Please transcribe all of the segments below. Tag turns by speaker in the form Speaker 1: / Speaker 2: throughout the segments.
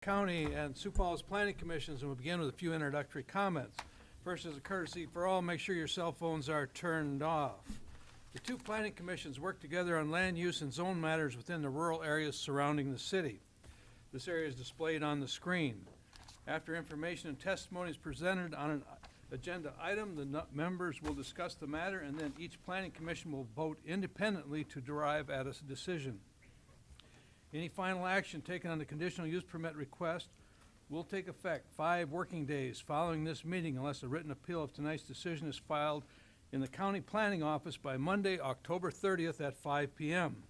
Speaker 1: County and Sioux Falls Planning Commissions, and we'll begin with a few introductory comments. First, as a courtesy for all, make sure your cell phones are turned off. The two planning commissions work together on land use and zone matters within the rural areas surrounding the city. This area is displayed on the screen. After information and testimony is presented on an agenda item, the members will discuss the matter, and then each planning commission will vote independently to derive at a decision. Any final action taken on the conditional use permit request will take effect 5 working days following this meeting unless a written appeal of tonight's decision is filed in the county planning office by Monday, October 30th at 5 p.m.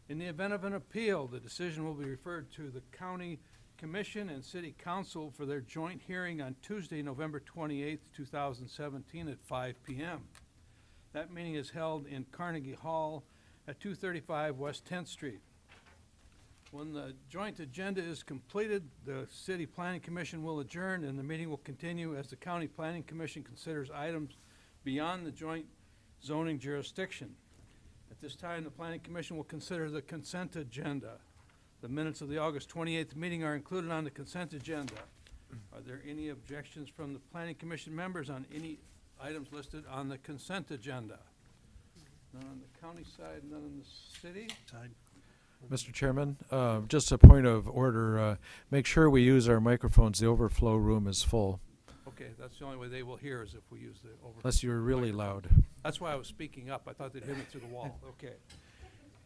Speaker 1: In the event of an appeal, the decision will be referred to the county commission and city council for their joint hearing on Tuesday, November 28th, 2017 at 5 p.m. That meeting is held in Carnegie Hall at 235 West 10th Street. When the joint agenda is completed, the City Planning Commission will adjourn and the meeting will continue as the County Planning Commission considers items beyond the joint zoning jurisdiction. At this time, the Planning Commission will consider the consent agenda. The minutes of the August 28th meeting are included on the consent agenda. Are there any objections from the Planning Commission members on any items listed on the consent agenda? None on the county side, none on the city side.
Speaker 2: Mr. Chairman, just a point of order, make sure we use our microphones. The overflow room is full.
Speaker 1: Okay, that's the only way they will hear is if we use the overflow.
Speaker 2: Unless you're really loud.
Speaker 1: That's why I was speaking up. I thought they'd hear me through the wall. Okay.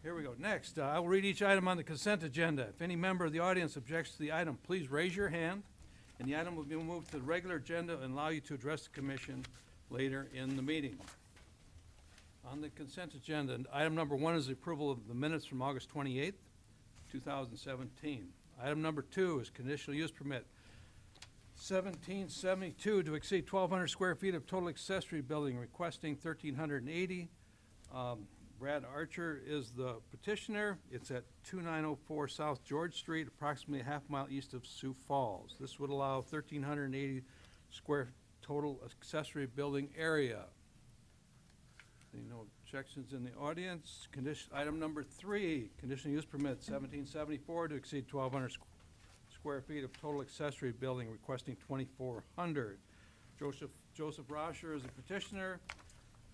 Speaker 1: Here we go. Next, I will read each item on the consent agenda. If any member of the audience objects to the item, please raise your hand, and the item will be moved to the regular agenda and allow you to address the commission later in the meeting. On the consent agenda, item number 1 is the approval of the minutes from August 28th, 2017. Item number 2 is conditional use permit 1772 to exceed 1,200 square feet of total accessory building, requesting 1,380. Brad Archer is the petitioner. It's at 2904 South George Street, approximately a half-mile east of Sioux Falls. This would allow 1,380 square total accessory building area. Any no objections in the audience? Item number 3, conditional use permit 1774 to exceed 1,200 square feet of total accessory building, requesting 2,400. Joseph Rosher is the petitioner.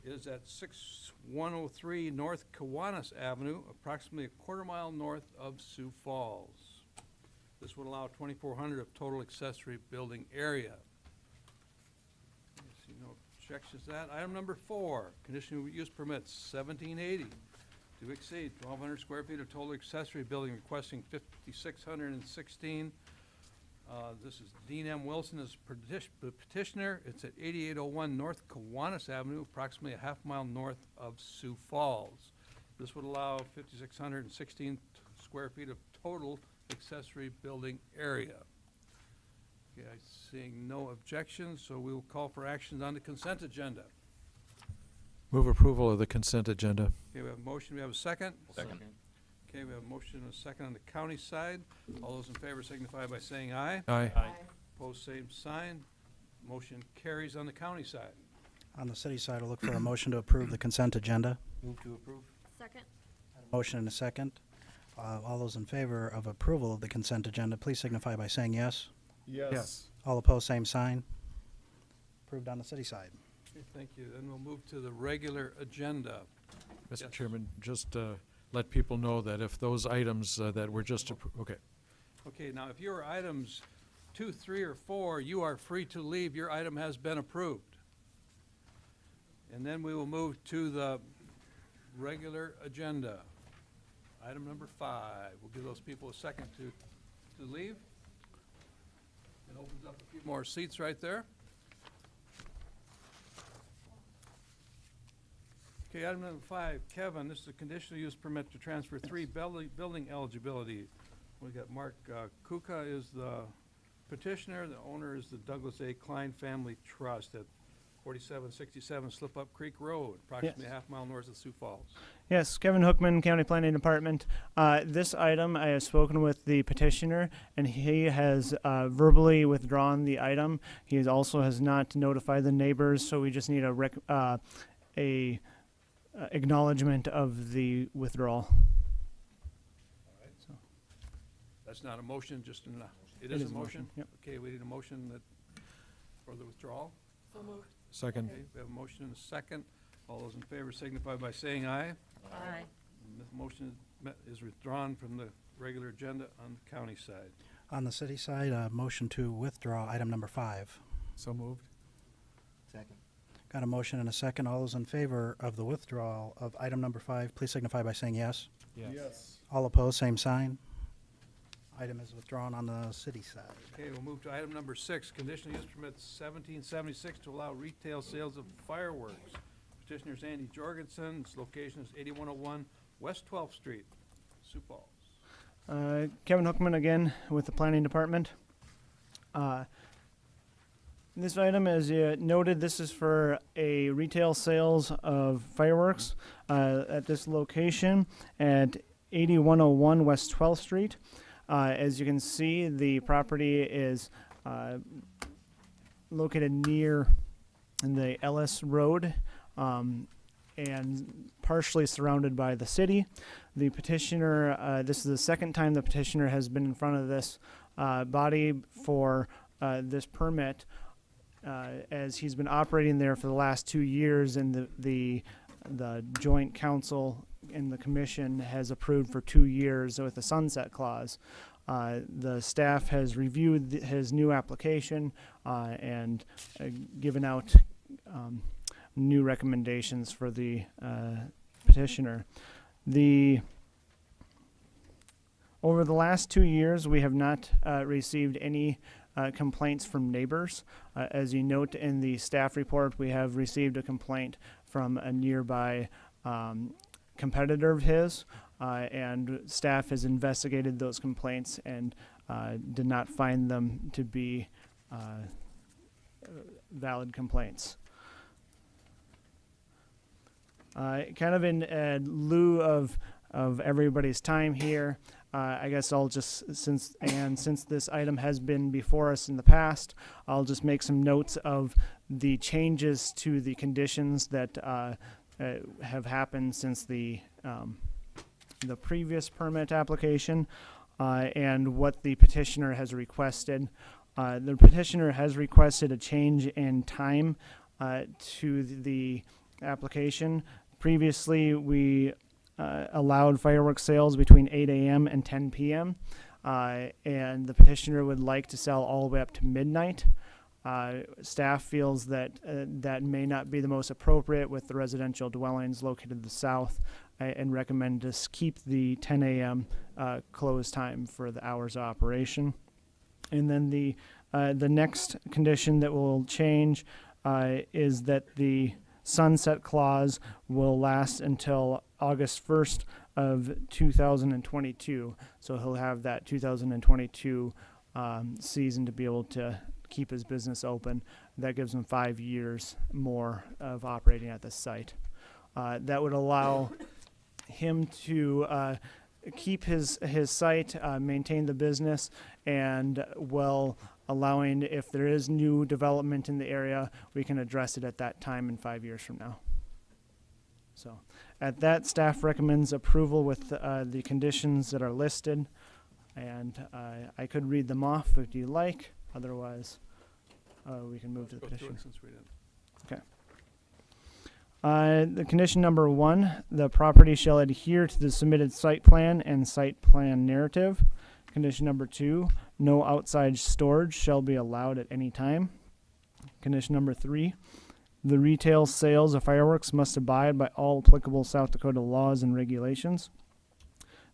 Speaker 1: Is at 6103 North Kiwanis Avenue, approximately a quarter-mile north of Sioux Falls. This would allow 2,400 of total accessory building area. I see no objections to that. Item number 4, conditional use permits 1780 to exceed 1,200 square feet of total accessory building, requesting 5,616. This is Dean M. Wilson as the petitioner. It's at 8801 North Kiwanis Avenue, approximately a half-mile north of Sioux Falls. This would allow 5,616 square feet of total accessory building area. Okay, seeing no objections, so we will call for action on the consent agenda.
Speaker 2: Move approval of the consent agenda.
Speaker 1: Okay, we have a motion. We have a second.
Speaker 3: Second.
Speaker 1: Okay, we have a motion and a second on the county side. All those in favor signify by saying aye.
Speaker 2: Aye.
Speaker 1: Opposed, same sign. Motion carries on the county side.
Speaker 4: On the city side, I'll look for a motion to approve the consent agenda.
Speaker 1: Move to approve.
Speaker 5: Second.
Speaker 4: Motion and a second. All those in favor of approval of the consent agenda, please signify by saying yes.
Speaker 2: Yes.
Speaker 4: All opposed, same sign. Approved on the city side.
Speaker 1: Okay, thank you. Then we'll move to the regular agenda.
Speaker 2: Mr.
Speaker 1: Yes.
Speaker 2: Chairman, just let people know that if those items that were just okay.
Speaker 1: Okay, now if your items 2, 3, or 4, you are free to leave. Your item has been approved. And then we will move to the regular agenda. Item number 5. We'll give those people a second to leave. It opens up a few more seats right there. Okay, item number 5, Kevin, this is a conditional use permit to transfer 3 building eligibility. We got Mark Kuka is the petitioner. The owner is the Douglas A. Klein Family Trust at 4767 Slip Up Creek Road, approximately a half-mile north of Sioux Falls.
Speaker 6: Yes, Kevin Hookman, County Planning Department. This item, I have spoken with the petitioner, and he has verbally withdrawn the item. He also has not notified the neighbors, so we just need a acknowledgement of the withdrawal.
Speaker 1: That's not a motion, just It is a motion?
Speaker 6: Yep.
Speaker 1: Okay, we need a motion for the withdrawal.
Speaker 2: Second.
Speaker 1: Okay, we have a motion and a second. All those in favor signify by saying aye.
Speaker 3: Aye.
Speaker 1: And the motion is withdrawn from the regular agenda on the county side.
Speaker 4: On the city side, motion to withdraw item number 5.
Speaker 2: So moved.
Speaker 3: Second.
Speaker 4: Got a motion and a second. All those in favor of the withdrawal of item number 5, please signify by saying yes.
Speaker 2: Yes.
Speaker 4: All opposed, same sign. Item is withdrawn on the city side.
Speaker 1: Okay, we'll move to item number 6, conditional use permit 1776 to allow retail sales of fireworks. Petitioner's Andy Jorgensen. Its location is 8101 West 12th Street, Sioux Falls.
Speaker 6: Kevin Hookman again with the planning department. This item, as you noted, this is for a retail sales of fireworks at this location at 8101 West 12th Street. As you can see, the property is located near the Ellis Road and partially surrounded by the city. The petitioner, this is the second time the petitioner has been in front of this body for this permit, as he's been operating there for the last 2 years, and the joint council and the commission has approved for 2 years with a sunset clause. The staff has reviewed his new application and given out new recommendations for the petitioner. Over the last 2 years, we have not received any complaints from neighbors. As you note in the staff report, we have received a complaint from a nearby competitor of his, and staff has investigated those complaints and did not find them to be valid complaints. Kind of in lieu of everybody's time here, I guess I'll just, since this item has been before us in the past, I'll just make some notes of the changes to the conditions that have happened since the previous permit application and what the petitioner has requested. The petitioner has requested a change in time to the application. Previously, we allowed fireworks sales between 8 a.m. and 10 p.m. And the petitioner would like to sell all the way up to midnight. Staff feels that that may not be the most appropriate with the residential dwellings located to the south, and recommend to keep the 10 a.m. Close time for the hours of operation. And then the next condition that will change is that the sunset clause will last until August 1st of 2022. So he'll have that 2022 season to be able to keep his business open. That gives him 5 years more of operating at the site. That would allow him to keep his site, maintain the business, and while allowing, if there is new development in the area, we can address it at that time in 5 years from now. So at that, staff recommends approval with the conditions that are listed, and I could read them off if you like. Otherwise, we can move to the
Speaker 1: Go through
Speaker 6: petition.
Speaker 1: it since we didn't.
Speaker 6: The condition number 1, the property shall adhere to the submitted site plan and site plan narrative. Condition number 2, no outside storage shall be allowed at any time. Condition number 3, the retail sales of fireworks must abide by all applicable South Dakota laws and regulations.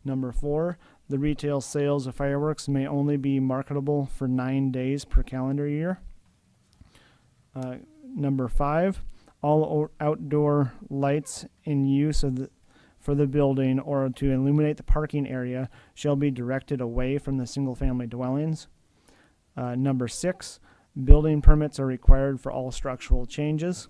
Speaker 6: Number 4, the retail sales of fireworks may only be marketable for 9 days per calendar year. Number 5, all outdoor lights in use for the building or to illuminate the parking area shall be directed away from the single-family dwellings. Number 6, building permits are required for all structural changes.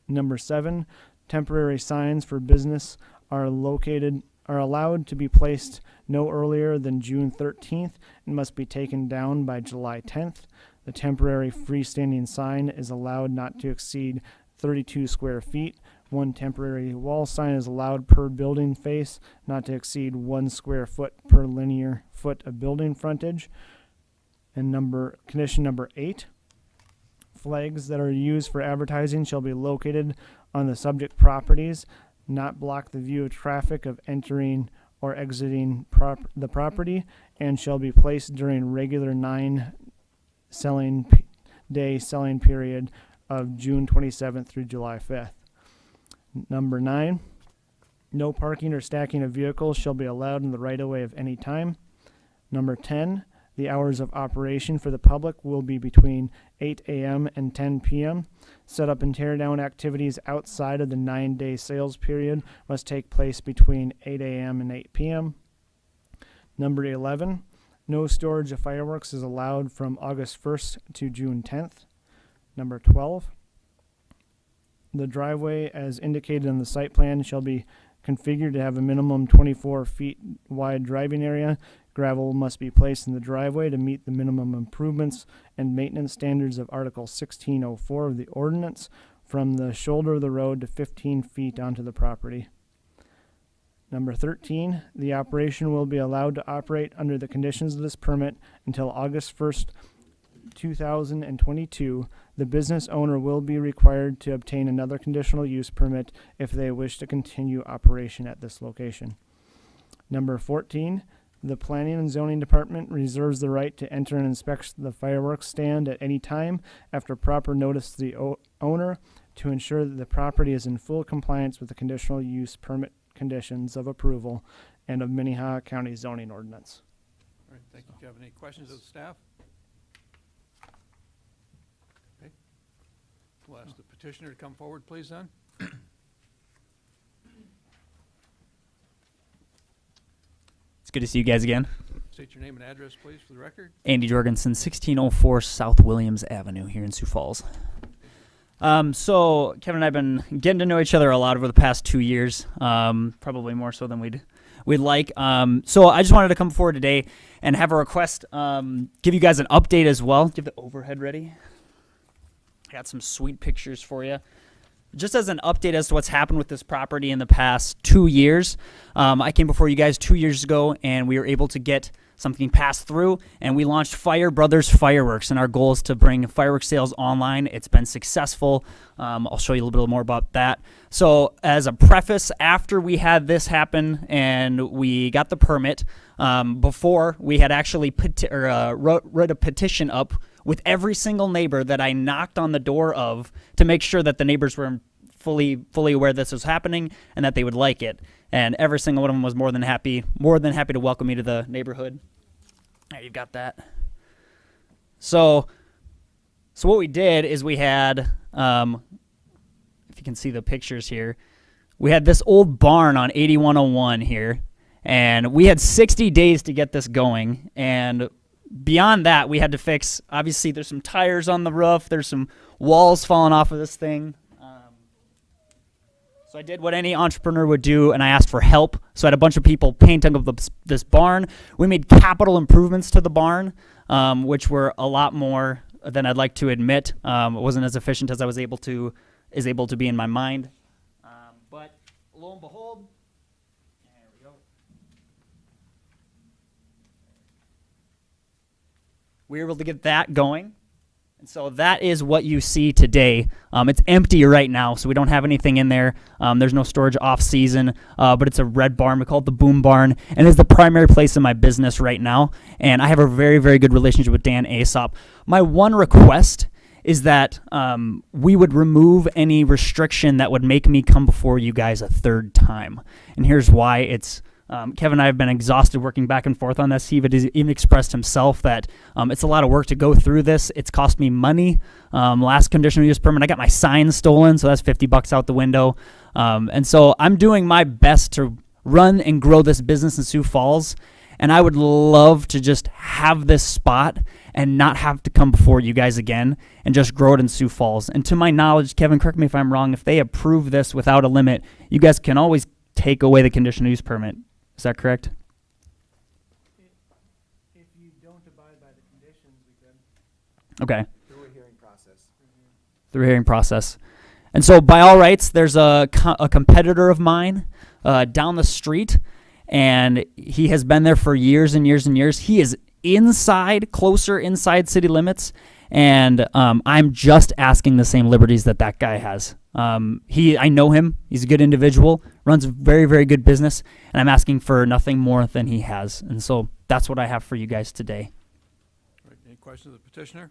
Speaker 6: Number 7, temporary signs for business are allowed to be placed no earlier than June 13th and must be taken down by July 10th. The temporary freestanding sign is allowed not to exceed 32 square feet. One temporary wall sign is allowed per building face, not to exceed 1 square foot per linear foot of building frontage. And condition number 8, flags that are used for advertising shall be located on the subject properties, not block the view of traffic of entering or exiting the property, and shall be placed during regular 9 day selling period of June 27th through July 5th. Number 9, no parking or stacking of vehicles shall be allowed in the right-of-way of any time. Number 10, the hours of operation for the public will be between 8 a.m. and 10 p.m. Setup and tear down activities outside of the 9-day sales period must take place between 8 a.m. and 8 p.m. Number 11, no storage of fireworks is allowed from August 1st to June 10th. Number 12, the driveway as indicated on the site plan shall be configured to have a minimum 24 feet wide driving area. Gravel must be placed in the driveway to meet the minimum improvements and maintenance standards of Article 1604 of the ordinance from the shoulder of the road to 15 feet onto the property. Number 13, the operation will be allowed to operate under the conditions of this permit until August 1st, 2022. The business owner will be required to obtain another conditional use permit if they wish to continue operation at this location. Number 14, the Planning and Zoning Department reserves the right to enter and inspect the fireworks stand at any time after proper notice to the owner to ensure that the property is in full compliance with the conditional use permit conditions of approval and of Minnehaha County zoning ordinance.
Speaker 1: All right, thank you, Kevin. Any questions of the staff? Okay. We'll ask the petitioner to come forward, please, then.
Speaker 3: It's good to see you guys again.
Speaker 1: State your name and address, please, for the record.
Speaker 3: Andy Jorgensen, 1604 South Williams Avenue here in Sioux Falls. So Kevin and I have been getting to know each other a lot over the past 2 years, probably more so than we'd like. So I just wanted to come forward today and have a request, give you guys an update as well. Do you have the overhead ready? I got some sweet pictures for you. Just as an update as to what's happened with this property in the past 2 years, I came before you guys 2 years ago, and we were able to get something passed through, and we launched Fire Brothers Fireworks, and our goal is to bring fireworks sales online. It's been successful. I'll show you a little bit more about that. So as a preface, after we had this happen and we got the permit, before we had actually wrote a petition up with every single neighbor that I knocked on the door of to make sure that the neighbors were fully aware this was happening and that they would like it. And every single one of them was more than happy to welcome me to the neighborhood. There, you've got that. So what we did is we had, if you can see the pictures here, we had this old barn on 8101 here, and we had 60 days to get this going. And beyond that, we had to fix, obviously there's some tires on the roof, there's some walls falling off of this thing. So I did what any entrepreneur would do, and I asked for help. So I had a bunch of people painting up this barn. We made capital improvements to the barn, which were a lot more than I'd like to admit. It wasn't as efficient as I was able to be in my mind. But lo and behold, there we go. We were able to get that going. And so that is what you see today. It's empty right now, so we don't have anything in there. There's no storage off season, but it's a red barn. We call it the Boom Barn, and it's the primary place in my business right now. And I have a very, very good relationship with Dan Aesop. My one request is that we would remove any restriction that would make me come before you guys a third time. And here's why. It's Kevin and I have been exhausted working back and forth on this. He even expressed himself that it's a lot of work to go through this. It's cost me money. Last conditional use permit, I got my sign stolen, so that's $50 out the window. And so I'm doing my best to run and grow this business in Sioux Falls. And I would love to just have this spot and not have to come before you guys again and just grow it in Sioux Falls. And to my knowledge, Kevin, correct me if I'm wrong, if they approve this without a limit, you guys can always take away the conditional use permit. Is that correct?
Speaker 6: If you don't abide by the conditions, we could.
Speaker 3: Okay.
Speaker 5: Through a hearing process.
Speaker 3: Through a hearing process. And so by all rights, there's a competitor of mine down the street, and he has been there for years and years and years. He is closer inside city limits, and I'm just asking the same liberties that guy has. I know him. He's a good individual, runs a very, very good business, and I'm asking for nothing more than he has. And so that's what I have for you guys today.
Speaker 1: All right, any questions of the petitioner?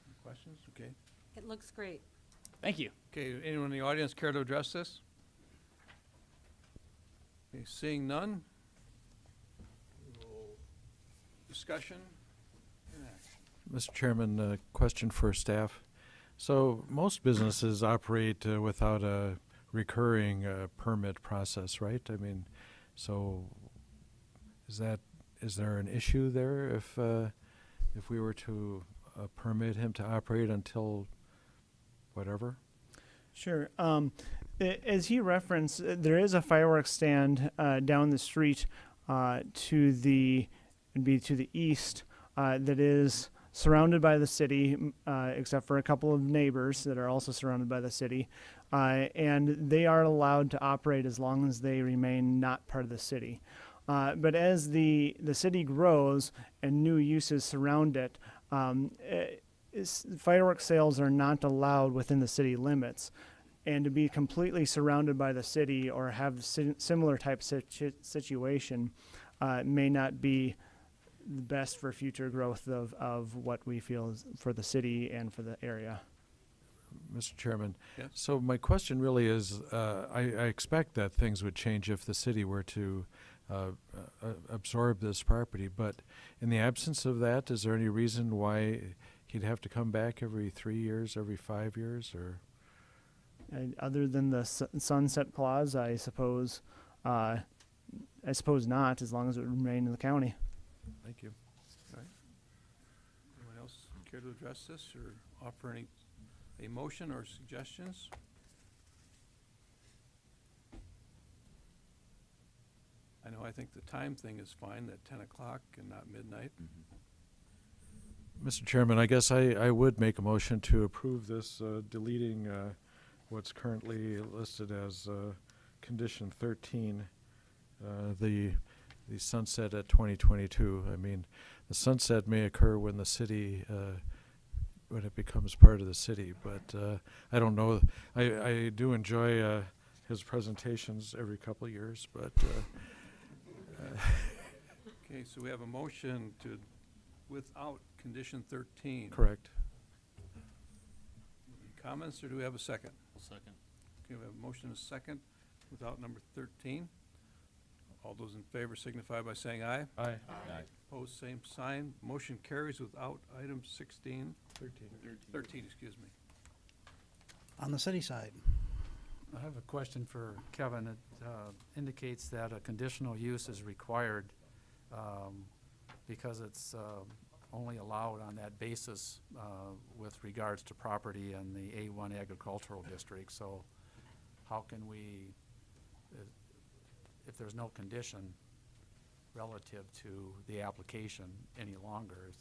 Speaker 1: Any questions? Okay.
Speaker 5: It looks great.
Speaker 3: Thank you.
Speaker 1: Okay, anyone in the audience care to address this? Okay, seeing none. We will discussion and action.
Speaker 2: Mr. Chairman, a question for staff. So most businesses operate without a recurring permit process, right? I mean, so is there an issue there if we were to permit him to operate until whatever?
Speaker 6: Sure. As he referenced, there is a fireworks stand down the street to the east that is surrounded by the city, except for a couple of neighbors that are also surrounded by the city, and they are allowed to operate as long as they remain not part of the city. But as the city grows and new uses surround it, fireworks sales are not allowed within the city limits, and to be completely surrounded by the city or have similar type situation may not be the best for future growth of what we feel is for the city and for the area.
Speaker 2: Mr. Chairman,
Speaker 1: Yes.
Speaker 2: so my question really is, I expect that things would change if the city were to absorb this property, but in the absence of that, is there any reason why he'd have to come back every 3 years, every 5 years, or?
Speaker 6: Other than the sunset clause, I suppose not, as long as it would remain in the county.
Speaker 2: Thank you.
Speaker 1: Anyone else care to address this or offer a motion or suggestions? I think the time thing is fine, that 10 o'clock and not midnight.
Speaker 2: Mr. Chairman, I guess I would make a motion to approve this, deleting what's currently listed as condition 13, the sunset at 2022. I mean, the sunset may occur when the city, when it becomes part of the city, but I don't know. I do enjoy his presentations every couple of years, but
Speaker 1: Okay, so we have a motion to, without condition 13.
Speaker 2: correct.
Speaker 1: Any comments, or do we have a second?
Speaker 7: Second.
Speaker 1: Okay, we have a motion and a second without number 13. All those in favor signify by saying aye.
Speaker 2: Aye.
Speaker 1: Opposed, same sign. Motion carries without item 16. 13, excuse me.
Speaker 4: On the city side,
Speaker 7: I have a question for Kevin. It indicates that a conditional use is required because it's only allowed on that basis with regards to property in the A1 agricultural district. So how can we, if there's no condition relative to the application any longer,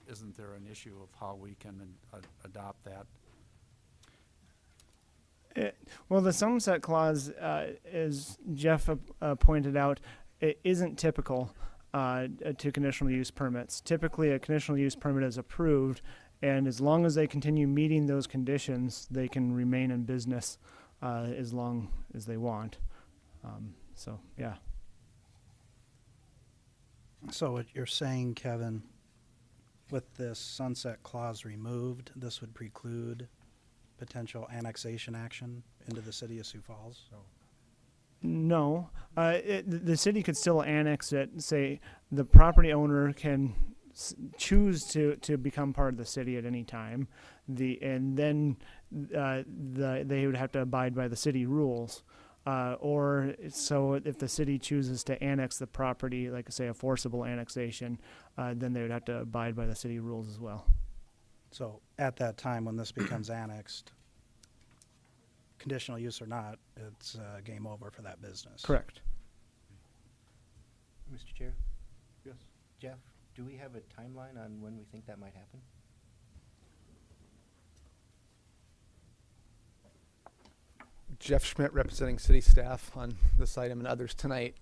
Speaker 7: isn't there an issue of how we can adopt that?
Speaker 6: Well, the sunset clause, as Jeff pointed out, it isn't typical to conditional use permits. Typically, a conditional use permit is approved, and as long as they continue meeting those conditions, they can remain in business as long as they want. So, yeah.
Speaker 4: so what you're saying, Kevin, with this sunset clause removed, this would preclude potential annexation action into the city of Sioux Falls?
Speaker 6: No, the city could still annex it. Say the property owner can choose to become part of the city at any time. And then they would have to abide by the city rules. Or so if the city chooses to annex the property, like say a forcible annexation, then they would have to abide by the city rules as well.
Speaker 4: So at that time, when this becomes annexed, conditional use or not, it's game over for that business.
Speaker 6: Correct.
Speaker 8: Mr. Chair,
Speaker 1: Yes.
Speaker 8: Jeff, do we have a timeline on when we think that might happen?
Speaker 9: Jeff Schmidt representing city staff on this item and others tonight.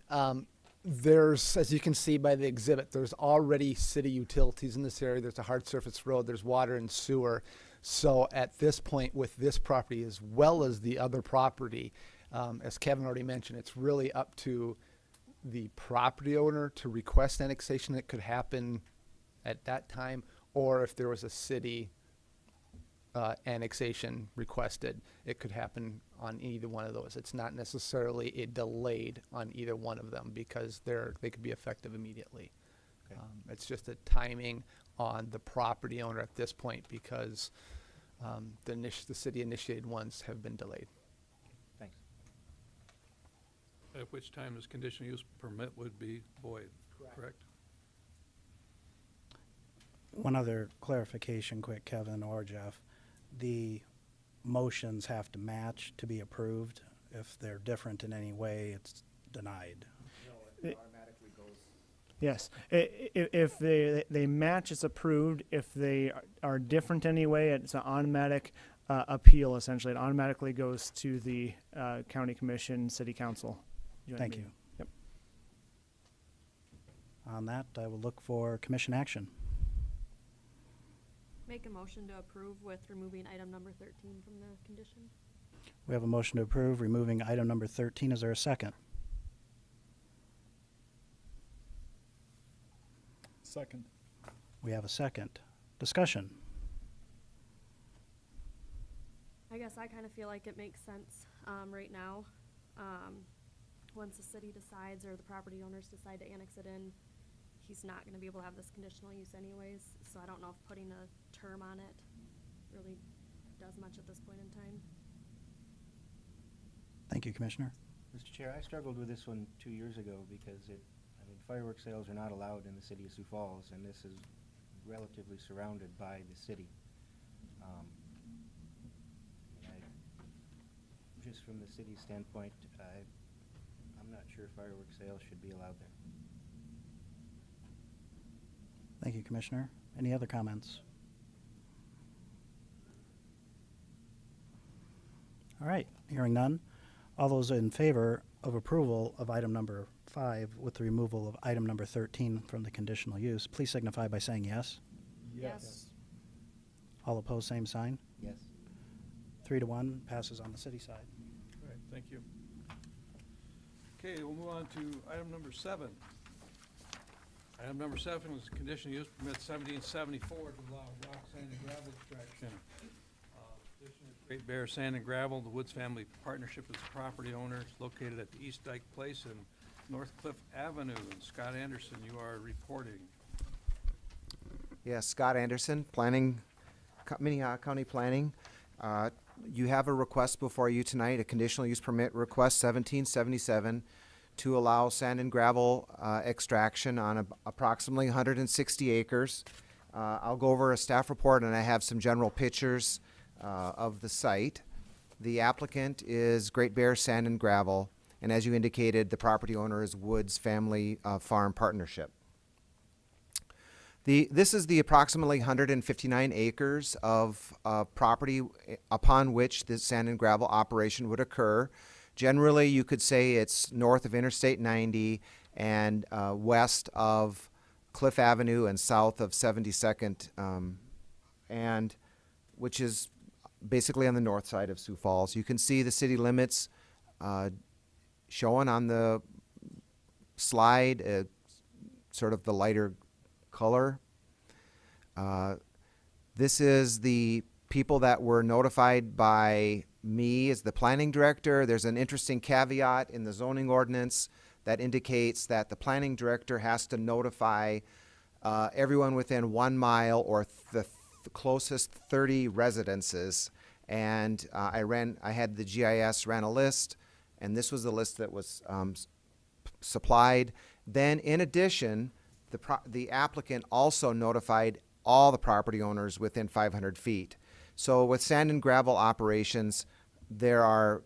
Speaker 5: There's, as you can see by the exhibit, there's already city utilities in this area. There's a hard surface road, there's water and sewer. So at this point with this property as well as the other property, as Kevin already mentioned, it's really up to the property owner to request annexation. It could happen at that time, or if there was a city annexation requested, it could happen on either one of those. It's not necessarily a delayed on either one of them because they could be effective immediately.
Speaker 8: Okay.
Speaker 5: It's just a timing on the property owner at this point because the city initiated ones have been delayed.
Speaker 8: Thanks.
Speaker 1: At which time this conditional use permit would be void, correct?
Speaker 4: One other clarification quick, Kevin or Jeff. The motions have to match to be approved. If they're different in any way, it's denied.
Speaker 6: Yes, if they match, it's approved. If they are different anyway, it's an automatic appeal. Essentially, it automatically goes to the county commission, city council. joint
Speaker 4: Thank you.
Speaker 6: meeting. Yep.
Speaker 4: On that, I will look for commission action.
Speaker 9: Make a motion to approve with removing item number 13 from the condition.
Speaker 4: We have a motion to approve, removing item number 13. Is there a second?
Speaker 10: Second.
Speaker 4: We have a second. Discussion.
Speaker 9: I guess I kind of feel like it makes sense right now. Once the city decides or the property owners decide to annex it in, he's not going to be able to have this conditional use anyways. So I don't know if putting a term on it really does much at this point in time.
Speaker 4: Thank you, Commissioner.
Speaker 8: Mr. Chair, I struggled with this one 2 years ago because fireworks sales are not allowed in the city of Sioux Falls, and this is relatively surrounded by the city. Just from the city's standpoint, I'm not sure fireworks sales should be allowed there.
Speaker 4: Thank you, Commissioner. Any other comments? All right, hearing none. All those in favor of approval of item number 5 with the removal of item number 13 from the conditional use, please signify by saying yes.
Speaker 9: Yes.
Speaker 4: All opposed, same sign.
Speaker 8: Yes.
Speaker 4: 3-1 passes on the city side.
Speaker 1: All right, thank you. Okay, we'll move on to item number 7. Item number 7 is conditional use permit 1774 to allow rock, sand, and gravel extraction. Petitioner is Great Bear Sand and Gravel. The Woods Family Partnership is the property owner. It's located at the East Dyke Place and North Cliff Avenue. And Scott Anderson, you are reporting.
Speaker 11: Yes, Scott Anderson, Minnehaha County Planning. You have a request before you tonight, a conditional use permit request 1777 to allow sand and gravel extraction on approximately 160 acres. I'll go over a staff report and I have some general pictures of the site. The applicant is Great Bear Sand and Gravel, and as you indicated, the property owner is Woods Family Farm Partnership. This is the approximately 159 acres of property upon which the sand and gravel operation would occur. Generally, you could say it's north of Interstate 90 and west of Cliff Avenue and south of 72nd, and which is basically on the north side of Sioux Falls. You can see the city limits shown on the slide, sort of the lighter color. This is the people that were notified by me as the planning director. There's an interesting caveat in the zoning ordinance that indicates that the planning director has to notify everyone within 1 mile or the closest 30 residences. And I had the GIS ran a list, and this was the list that was supplied. Then in addition, the applicant also notified all the property owners within 500 feet. So with sand and gravel operations, there are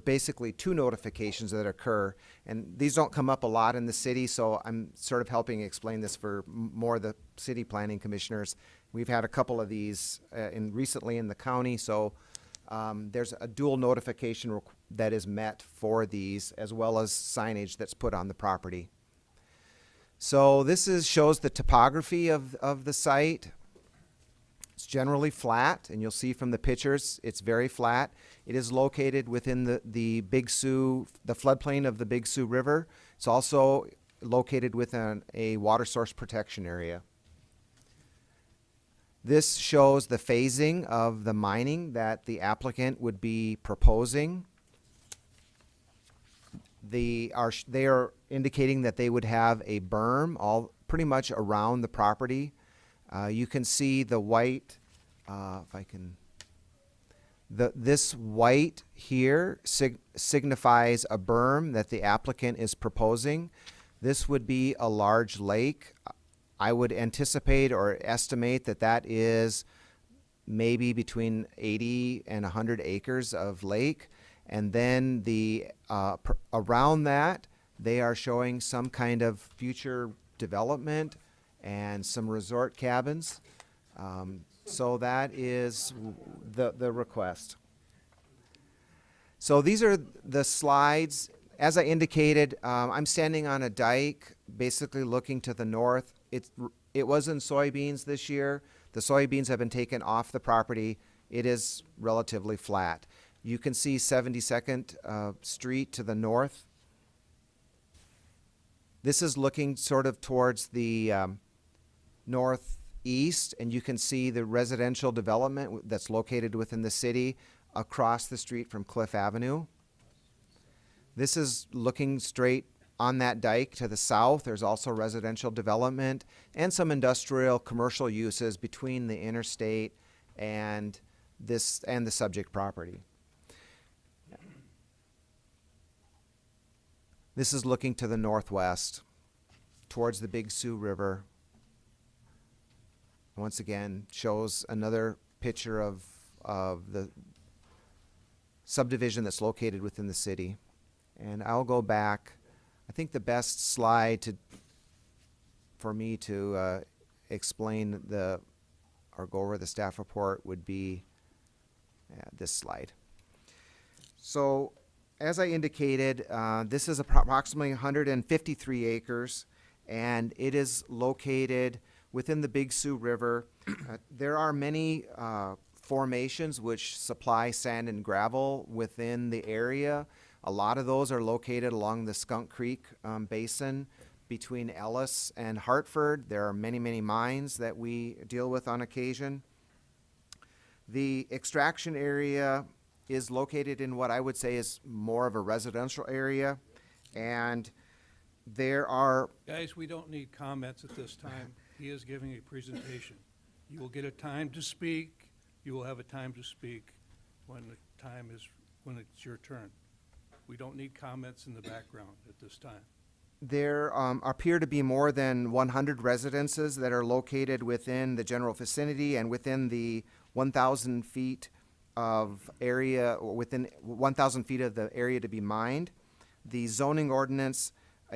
Speaker 11: basically 2 notifications that occur, and these don't come up a lot in the city, so I'm sort of helping explain this for more the city planning commissioners. We've had a couple of these recently in the county, so there's a dual notification that is met for these, as well as signage that's put on the property. So this shows the topography of the site. It's generally flat, and you'll see from the pictures, it's very flat. It is located within the Big Sioux, the floodplain of the Big Sioux River. It's also located within a water source protection area. This shows the phasing of the mining that the applicant would be proposing. They are indicating that they would have a berm all pretty much around the property. You can see the white, if I can, this white here signifies a berm that the applicant is proposing. This would be a large lake. I would anticipate or estimate that that is maybe between 80 and 100 acres of lake. And then around that, they are showing some kind of future development and some resort cabins. So that is the request. So these are the slides. As I indicated, I'm standing on a dike, basically looking to the north. It was in soybeans this year. The soybeans have been taken off the property. It is relatively flat. You can see 72nd Street to the north. This is looking sort of towards the northeast, and you can see the residential development that's located within the city across the street from Cliff Avenue. This is looking straight on that dike to the south. There's also residential development and some industrial commercial uses between the interstate and the subject property. This is looking to the northwest towards the Big Sioux River. Once again, shows another picture of the subdivision that's located within the city. And I'll go back. I think the best slide for me to explain or go over the staff report would be this slide. So, as I indicated, this is approximately 153 acres, and it is located within the Big Sioux River. There are many formations which supply sand and gravel within the area. A lot of those are located along the Skunk Creek basin between Ellis and Hartford. There are many, many mines that we deal with on occasion. The extraction area is located in what I would say is more of a residential area, and there are...
Speaker 1: Guys, we don't need comments at this time. He is giving a presentation. You will get a time to speak. You will have a time to speak when when it's your turn. We don't need comments in the background at this time.
Speaker 11: There appear to be more than 100 residences that are located within the general vicinity and within the 1,000 feet of area, or within 1,000 feet of the area to be mined. The zoning ordinance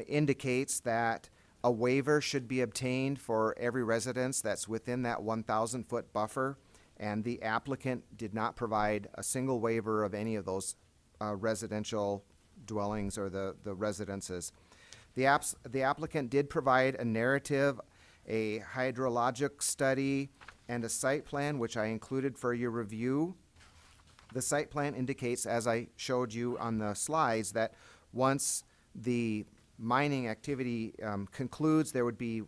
Speaker 11: indicates that a waiver should be obtained for every residence that's within that 1,000 foot buffer, and the applicant did not provide a single waiver of any of those residential dwellings or the residences. The applicant did provide a narrative, a hydrologic study, and a site plan, which I included for your review. The site plan indicates, as I showed you on the slides, that once the mining activity concludes, there would be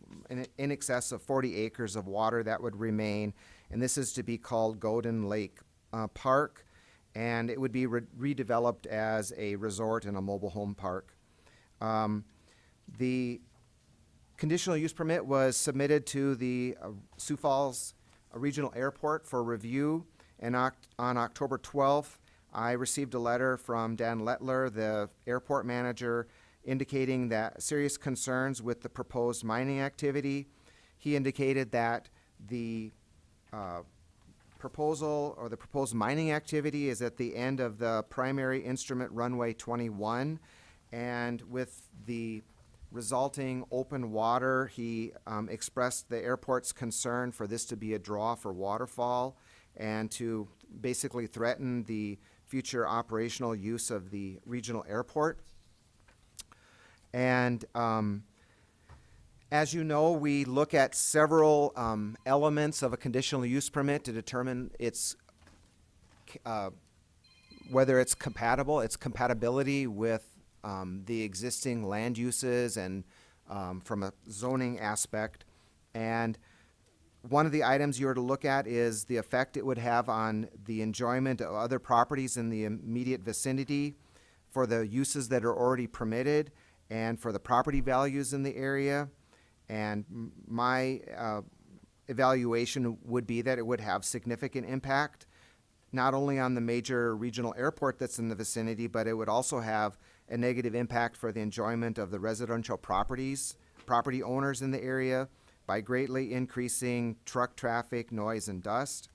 Speaker 11: in excess of 40 acres of water that would remain, and this is to be called Golden Lake Park, and it would be redeveloped as a resort and a mobile home park. The conditional use permit was submitted to the Sioux Falls Regional Airport for review, and on October 12th, I received a letter from Dan Lettler, the airport manager, indicating that serious concerns with the proposed mining activity. He indicated that the proposal or the proposed mining activity is at the end of the primary instrument runway 21, and with the resulting open water, he expressed the airport's concern for this to be a draw for waterfall and to basically threaten the future operational use of the regional airport. And As you know, we look at several elements of a conditional use permit to determine whether it's compatible, its compatibility with the existing land uses and from a zoning aspect. And one of the items you are to look at is the effect it would have on the enjoyment of other properties in the immediate vicinity for the uses that are already permitted and for the property values in the area. And my evaluation would be that it would have significant impact, not only on the major regional airport that's in the vicinity, but it would also have a negative impact for the enjoyment of the residential property owners in the area by greatly increasing truck traffic, noise, and dust.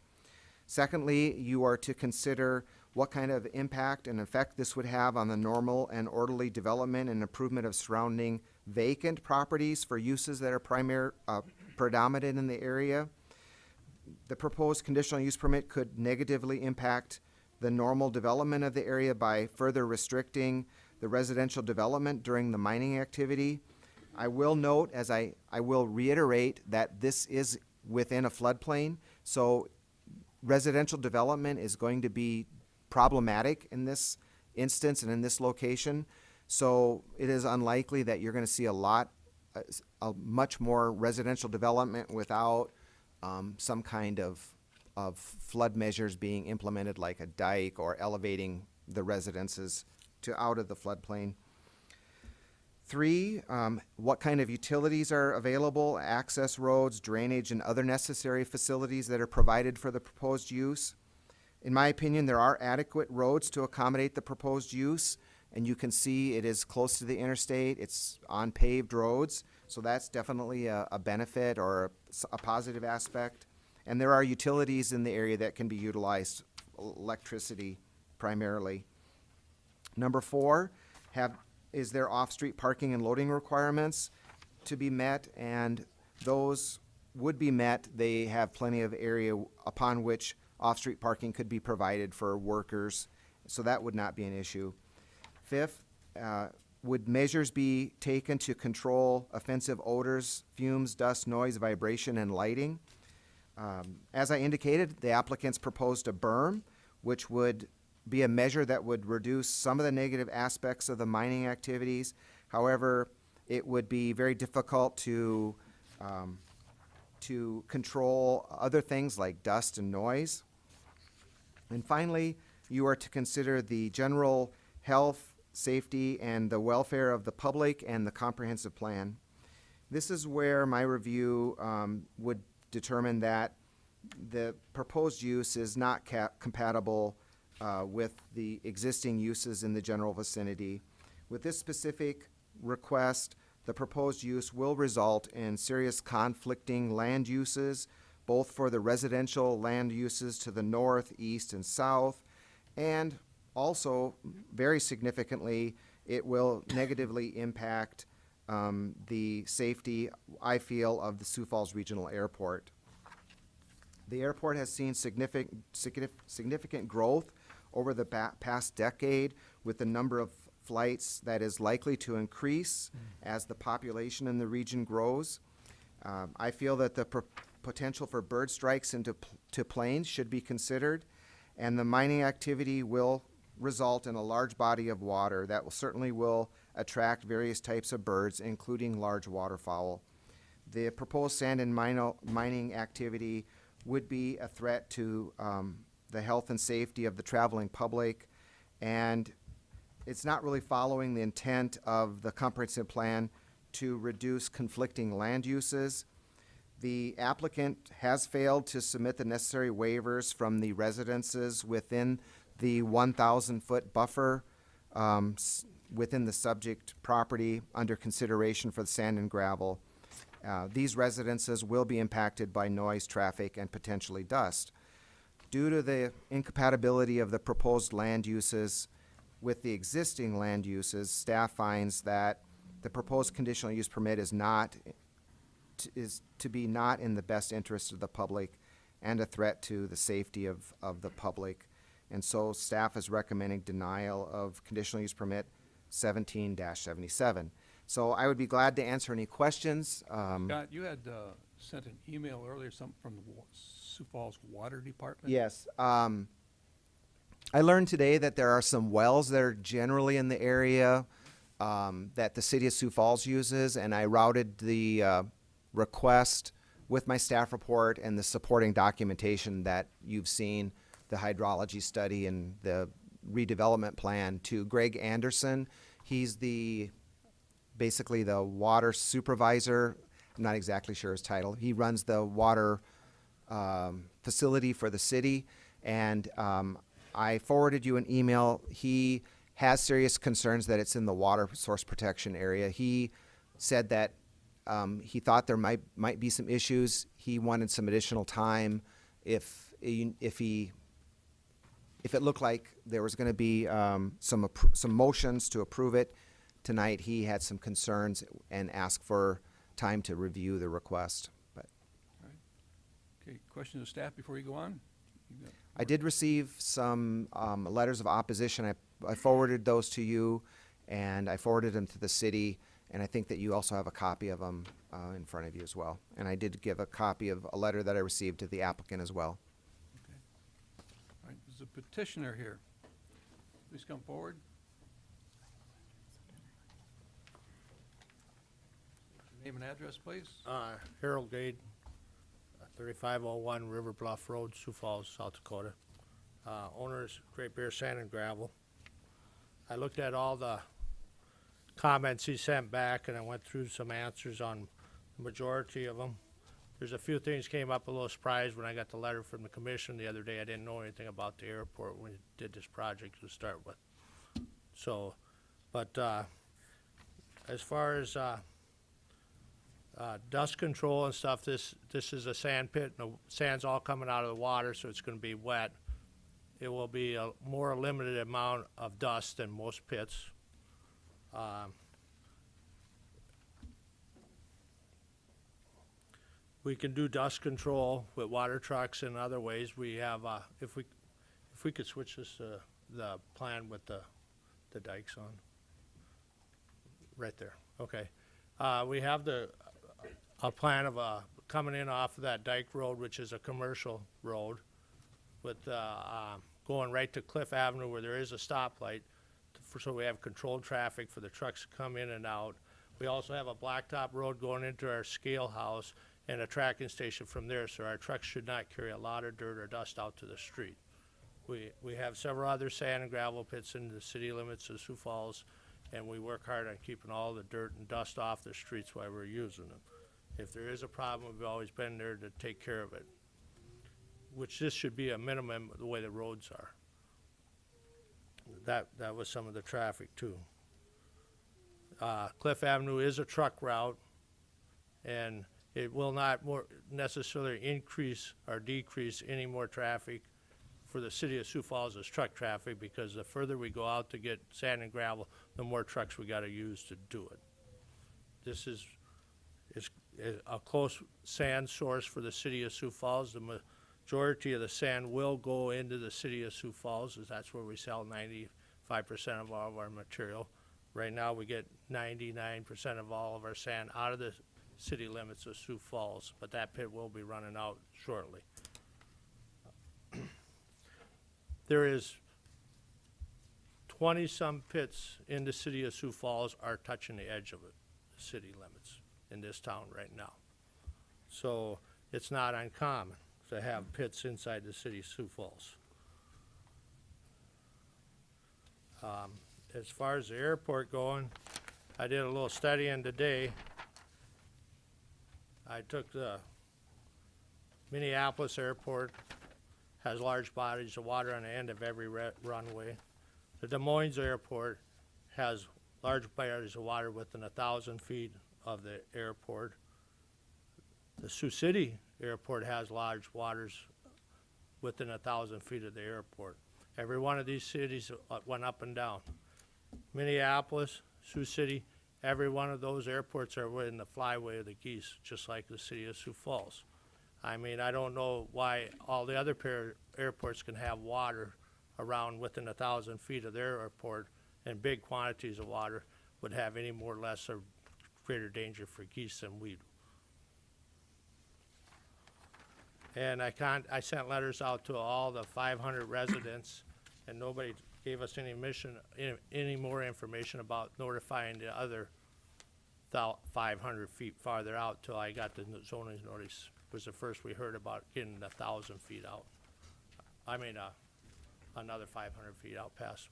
Speaker 11: Secondly, you are to consider what kind of impact and effect this would have on the normal and orderly development and improvement of surrounding vacant properties for uses that are predominant in the area. The proposed conditional use permit could negatively impact the normal development of the area by further restricting the residential development during the mining activity. I will note, as I will reiterate, that this is within a floodplain, so residential development is going to be problematic in this instance and in this location. So it is unlikely that you're going to see a much more residential development without some kind of flood measures being implemented, like a dike or elevating the residences to out of the floodplain. 3, what kind of utilities are available, access roads, drainage, and other necessary facilities that are provided for the proposed use. In my opinion, there are adequate roads to accommodate the proposed use, and you can see it is close to the interstate. It's on paved roads, so that's definitely a benefit or a positive aspect. And there are utilities in the area that can be utilized, electricity primarily. Number 4, is there off-street parking and loading requirements to be met, and those would be met. They have plenty of area upon which off-street parking could be provided for workers, so that would not be an issue. 5th, would measures be taken to control offensive odors, fumes, dust, noise, vibration, and lighting? As I indicated, the applicants proposed a berm, which would be a measure that would reduce some of the negative aspects of the mining activities. However, it would be very difficult to control other things like dust and noise. And finally, you are to consider the general health, safety, and the welfare of the public and the comprehensive plan. This is where my review would determine that the proposed use is not compatible with the existing uses in the general vicinity. With this specific request, the proposed use will result in serious conflicting land uses, both for the residential land uses to the north, east, and south, and also, very significantly, it will negatively impact the safety, I feel, of the Sioux Falls Regional Airport. The airport has seen significant growth over the past decade, with the number of flights that is likely to increase as the population in the region grows. I feel that the potential for bird strikes into planes should be considered, and the mining activity will result in a large body of water that certainly will attract various types of birds, including large waterfowl. The proposed sand and mining activity would be a threat to the health and safety of the traveling public, and it's not really following the intent of the comprehensive plan to reduce conflicting land uses. The applicant has failed to submit the necessary waivers from the residences within the 1,000-foot buffer within the subject property under consideration for the sand and gravel. These residences will be impacted by noise, traffic, and potentially dust. Due to the incompatibility of the proposed land uses with the existing land uses, staff finds that the proposed conditional use permit is to be not in the best interest of the public and a threat to the safety of the public. And so staff is recommending denial of conditional use permit 17-77. So I would be glad to answer any questions.
Speaker 1: Scott, you had sent an email earlier, something from the Sioux Falls Water Department?
Speaker 11: Yes. I learned today that there are some wells that are generally in the area that the City of Sioux Falls uses, and I routed the request with my staff report and the supporting documentation that you've seen, the hydrology study and the redevelopment plan, to Greg Anderson. He's basically the water supervisor. I'm not exactly sure his title. He runs the water facility for the city, and I forwarded you an email. He has serious concerns that it's in the water source protection area. He said that he thought there might be some issues. He wanted some additional time if it looked like there was going to be some motions to approve it tonight. He had some concerns and asked for time to review the request. But
Speaker 1: Okay, questions of staff before you go on? You got-
Speaker 11: I did receive some letters of opposition. I forwarded those to you, and I forwarded them to the city, and I think that you also have a copy of them in front of you as well. And I did give a copy of a letter that I received to the applicant as well.
Speaker 1: All right, there's a petitioner here. Please come forward. Name and address, please.
Speaker 10: Harold Gade, 3501 River Bluff Road, Sioux Falls, South Dakota. Owners, Great Bear Sand and Gravel. I looked at all the comments he sent back, and I went through some answers on the majority of them. There's a few things came up a little surprised when I got the letter from the commission the other day. I didn't know anything about the airport when we did this project to start with. So, but as far as dust control and stuff, this is a sand pit, and the sand's all coming out of the water, so it's going to be wet. It will be a more limited amount of dust than most pits. We can do dust control with water trucks and other ways. We have, if we could switch this the plan with the dikes on, right there. Okay, we have a plan of coming in off of that dike road, which is a commercial road, with going right to Cliff Avenue where there is a stoplight, so we have controlled traffic for the trucks to come in and out. We also have a blacktop road going into our scale house and a tracking station from there, so our trucks should not carry a lot of dirt or dust out to the street. We have several other sand and gravel pits in the city limits of Sioux Falls, and we work hard on keeping all the dirt and dust off the streets while we're using them. If there is a problem, we've always been there to take care of it, which this should be a minimum the way the roads are. That was some of the traffic too. Cliff Avenue is a truck route, and it will not more necessarily increase or decrease any more traffic for the city of Sioux Falls as truck traffic, because the further we go out to get sand and gravel, the more trucks we got to use to do it. This is a close sand source for the city of Sioux Falls. The majority of the sand will go into the city of Sioux Falls, as that's where we sell 95% of all of our material. Right now, we get 99% of all of our sand out of the city limits of Sioux Falls, but that pit will be running out shortly. There is 20-some pits in the city of Sioux Falls are touching the edge of it, the city limits in this town right now. So it's not uncommon to have pits inside the city of Sioux Falls. As far as the airport going, I did a little studying today. I took the Minneapolis airport, has large bodies of water on the end of every runway. The Des Moines airport has large bodies of water within 1,000 feet of the airport. The Sioux City airport has large waters within 1,000 feet of the airport. Every one of these cities went up and down. Minneapolis, Sioux City, every one of those airports are within the flyway of the geese, just like the city of Sioux Falls. I mean, I don't know why all the other airports can have water around within 1,000 feet of their airport, and big quantities of water would have any more or less or greater danger for geese than we do. And I sent letters out to all the 500 residents, and nobody gave us any more information about notifying the other 500 feet farther out till I got the zoning notice. Was the first we heard about getting 1,000 feet out. I mean, another 500 feet out past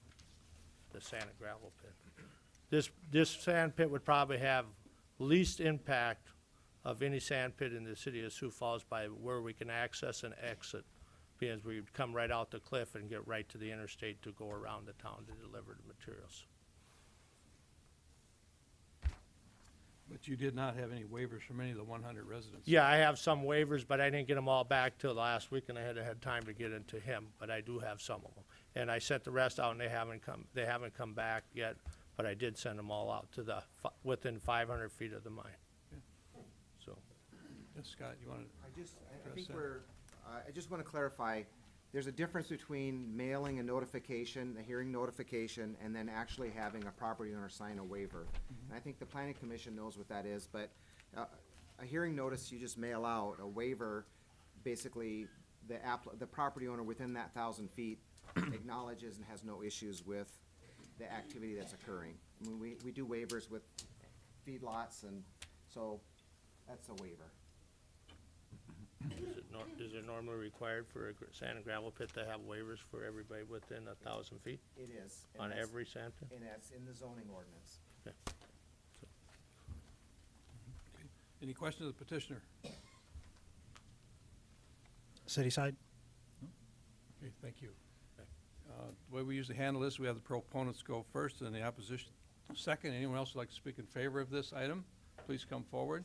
Speaker 10: the sand and gravel pit. This sand pit would probably have least impact of any sand pit in the city of Sioux Falls by where we can access and exit, because we would come right out the cliff and get right to the interstate to go around the town to deliver the materials.
Speaker 1: But you did not have any waivers from any of the 100 residents?
Speaker 10: Yeah, I have some waivers, but I didn't get them all back till last week, and I had time to get into him, but I do have some of them. And I sent the rest out, and they haven't come back yet, but I did send them all out to within 500 feet of the mine. So.
Speaker 1: Yes, Scott, you want to?
Speaker 11: I think I just want to clarify, there's a difference between mailing a notification, a hearing notification, and then actually having a property owner sign a waiver. And I think the planning commission knows what that is, but a hearing notice you just mail out. A waiver, basically, the property owner within that 1,000 feet acknowledges and has no issues with the activity that's occurring. I mean, we do waivers with feedlots, and so that's a waiver.
Speaker 10: Is it normally required for a sand and gravel pit to have waivers for everybody within 1,000 feet
Speaker 11: It is.
Speaker 10: on every sand pit?
Speaker 11: And that's in the zoning ordinance.
Speaker 1: Any questions of the petitioner?
Speaker 4: City side?
Speaker 1: Okay, thank you. The way we usually handle this, we have the proponents go first and the opposition second. Anyone else who'd like to speak in favor of this item, please come forward.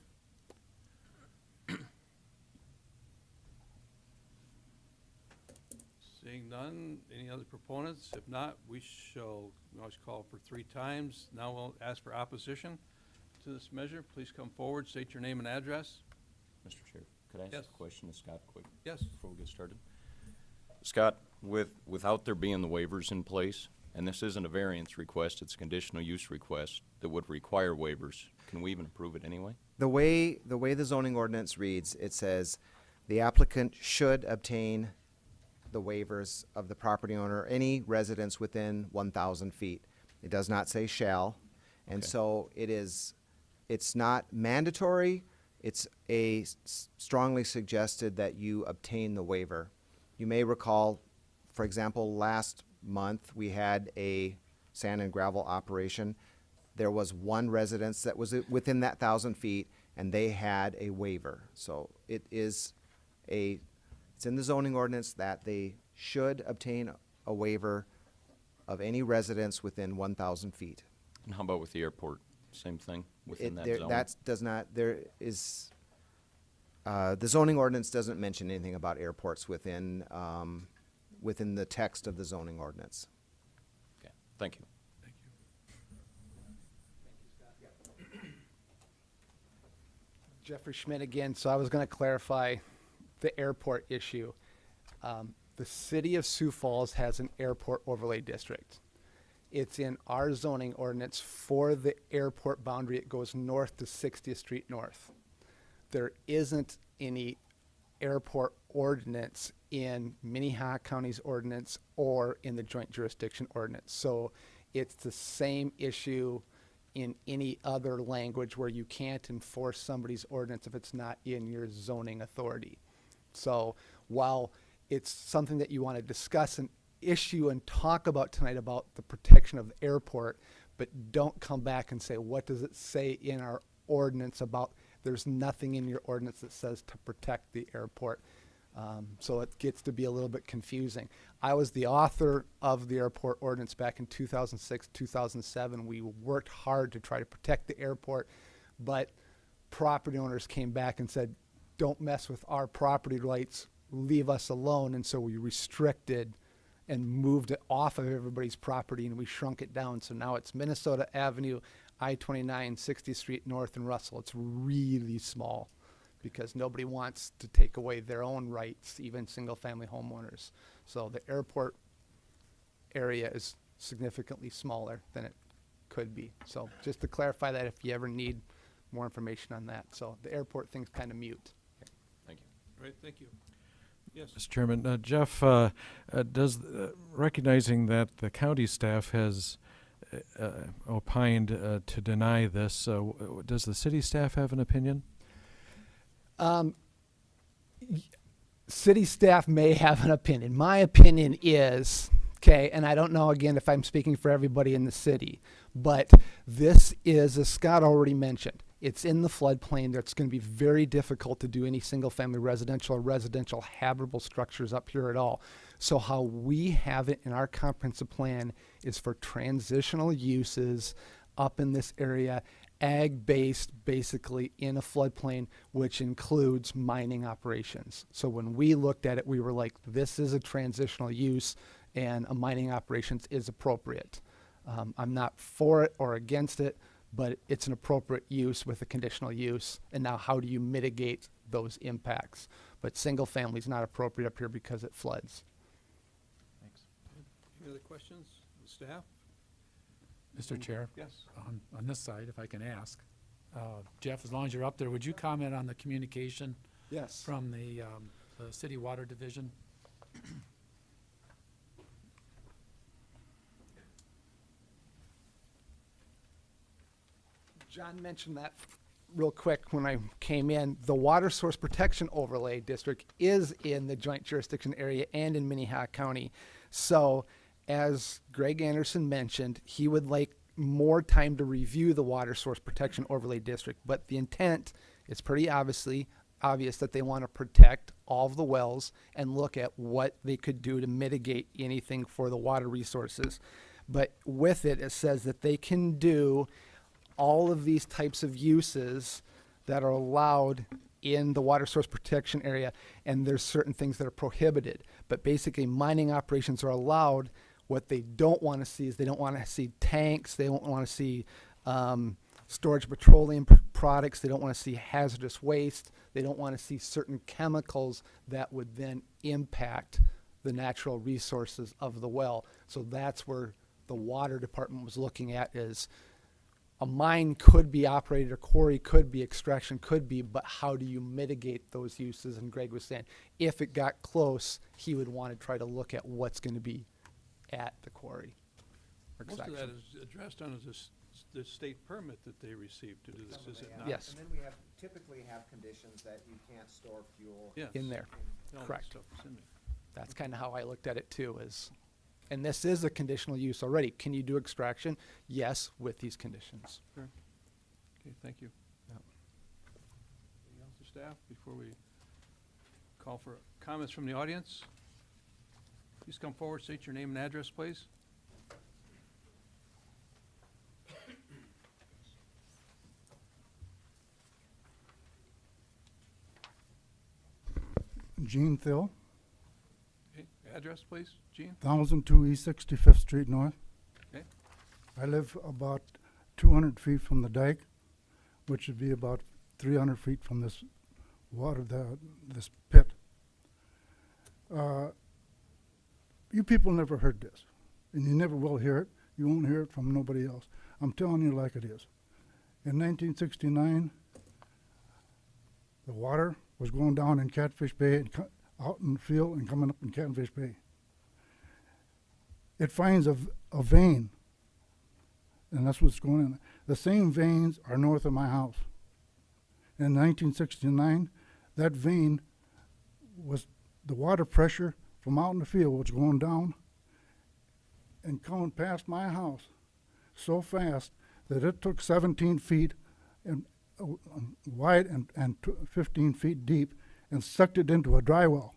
Speaker 1: Seeing none, any other proponents? If not, we always call for 3 times. Now we'll ask for opposition to this measure. Please come forward, state your name and address.
Speaker 12: Mr. Chair, could I ask
Speaker 1: Yes.
Speaker 12: a question to Scott quick?
Speaker 1: Yes.
Speaker 12: Before we get started? Scott, without there being the waivers in place, and this isn't a variance request, it's a conditional use request that would require waivers, can we even approve it anyway?
Speaker 11: The way the zoning ordinance reads, it says, the applicant should obtain the waivers of the property owner, any residence within 1,000 feet. It does not say shall, and
Speaker 12: Okay.
Speaker 11: so it's not mandatory. It's strongly suggested that you obtain the waiver. You may recall, for example, last month we had a sand and gravel operation. There was one residence that was within that 1,000 feet, and they had a waiver. So it's in the zoning ordinance that they should obtain a waiver of any residence within 1,000 feet.
Speaker 12: And how about with the airport? Same thing within that zone?
Speaker 11: The zoning ordinance doesn't mention anything about airports within the text of the zoning ordinance.
Speaker 12: Okay, thank you.
Speaker 1: Thank you.
Speaker 5: Jeffrey Schmidt again. So I was going to clarify the airport issue. The city of Sioux Falls has an airport overlay district. It's in our zoning ordinance for the airport boundary. It goes north to 60th Street North. There isn't any airport ordinance in Minnehaha County's ordinance or in the joint jurisdiction ordinance. So it's the same issue in any other language where you can't enforce somebody's ordinance if it's not in your zoning authority. So while it's something that you want to discuss and issue and talk about tonight about the protection of the airport, but don't come back and say, what does it say in our ordinance about, there's nothing in your ordinance that says to protect the airport. So it gets to be a little bit confusing. I was the author of the airport ordinance back in 2006, 2007. We worked hard to try to protect the airport, but property owners came back and said, don't mess with our property rights, leave us alone. And so we restricted and moved it off of everybody's property, and we shrunk it down. So now it's Minnesota Avenue, I-29, 60th Street North, and Russell. It's really small because nobody wants to take away their own rights, even single-family homeowners. So the airport area is significantly smaller than it could be. So just to clarify that, if you ever need more information on that. So the airport thing's kind of mute.
Speaker 12: Thank you.
Speaker 1: Great, thank you. Yes.
Speaker 2: Mr. Chairman, Jeff, recognizing that the county staff has opined to deny this, does the city staff have an opinion?
Speaker 5: City staff may have an opinion. My opinion is, okay, and I don't know again if I'm speaking for everybody in the city, but this is, as Scott already mentioned, it's in the floodplain. It's going to be very difficult to do any single-family residential or residential habitable structures up here at all. So how we have it in our comprehensive plan is for transitional uses up in this area, ag-based, basically in a floodplain, which includes mining operations. So when we looked at it, we were like, this is a transitional use, and a mining operations is appropriate. I'm not for it or against it, but it's an appropriate use with a conditional use. And now how do you mitigate those impacts? But single family is not appropriate up here because it floods.
Speaker 2: Thanks.
Speaker 1: Any other questions, staff?
Speaker 7: Mr. Chair,
Speaker 1: Yes.
Speaker 7: on this side, if I can ask, Jeff, as long as you're up there, would you comment on the communication
Speaker 5: Yes.
Speaker 7: from the city water division?
Speaker 5: John mentioned that real quick when I came in. The Water Source Protection Overlay District is in the joint jurisdiction area and in Minnehaha County. So as Greg Anderson mentioned, he would like more time to review the Water Source Protection Overlay District. But the intent is pretty obvious that they want to protect all of the wells and look at what they could do to mitigate anything for the water resources. But with it, it says that they can do all of these types of uses that are allowed in the water source protection area, and there's certain things that are prohibited. But basically, mining operations are allowed. What they don't want to see is they don't want to see tanks. They don't want to see storage of petroleum products. They don't want to see hazardous waste. They don't want to see certain chemicals that would then impact the natural resources of the well. So that's where the water department was looking at is a mine could be operated, a quarry could be, extraction could be, but how do you mitigate those uses? And Greg was saying, if it got close, he would want to try to look at what's going to be at the quarry. Or
Speaker 1: Most of that
Speaker 5: extraction.
Speaker 1: is addressed on the state permit that they received to do this, is it not?
Speaker 5: Yes.
Speaker 11: And then we typically have conditions that you can't store fuel.
Speaker 1: Yes.
Speaker 5: In there.
Speaker 1: All that
Speaker 5: Correct.
Speaker 1: stuff is in there.
Speaker 5: That's kind of how I looked at it too, and this is a conditional use already. Can you do extraction? Yes, with these conditions.
Speaker 1: Okay, thank you.
Speaker 5: Yep.
Speaker 1: Anything else to staff before we call for comments from the audience? Please come forward, state your name and address, please.
Speaker 13: Gene Thill,
Speaker 1: Okay, address, please, Gene?
Speaker 13: 1002 East 65th Street North.
Speaker 1: Okay.
Speaker 13: I live about 200 feet from the dike, which would be about 300 feet from this water, this pit. You people never heard this, and you never will hear it. You won't hear it from nobody else. I'm telling you like it is. In 1969, the water was going down in Catfish Bay and out in the field and coming up in Catfish Bay. It finds a vein, and that's what's going on. The same veins are north of my house. In 1969, that vein was the water pressure from out in the field was going down and coming past my house so fast that it took 17 feet and wide and 15 feet deep and sucked it into a dry well.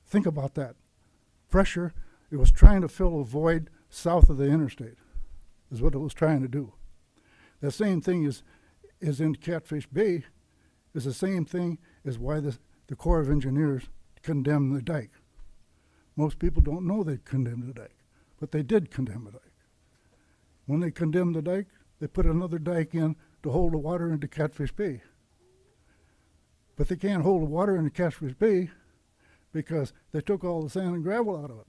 Speaker 13: Think about that. Pressure, it was trying to fill a void south of the interstate, is what it was trying to do. The same thing is in Catfish Bay, is the same thing as why the Corps of Engineers condemned the dike. Most people don't know they condemned the dike, but they did condemn the dike. When they condemned the dike, they put another dike in to hold the water into Catfish Bay. But they can't hold the water into Catfish Bay because they took all the sand and gravel out of it.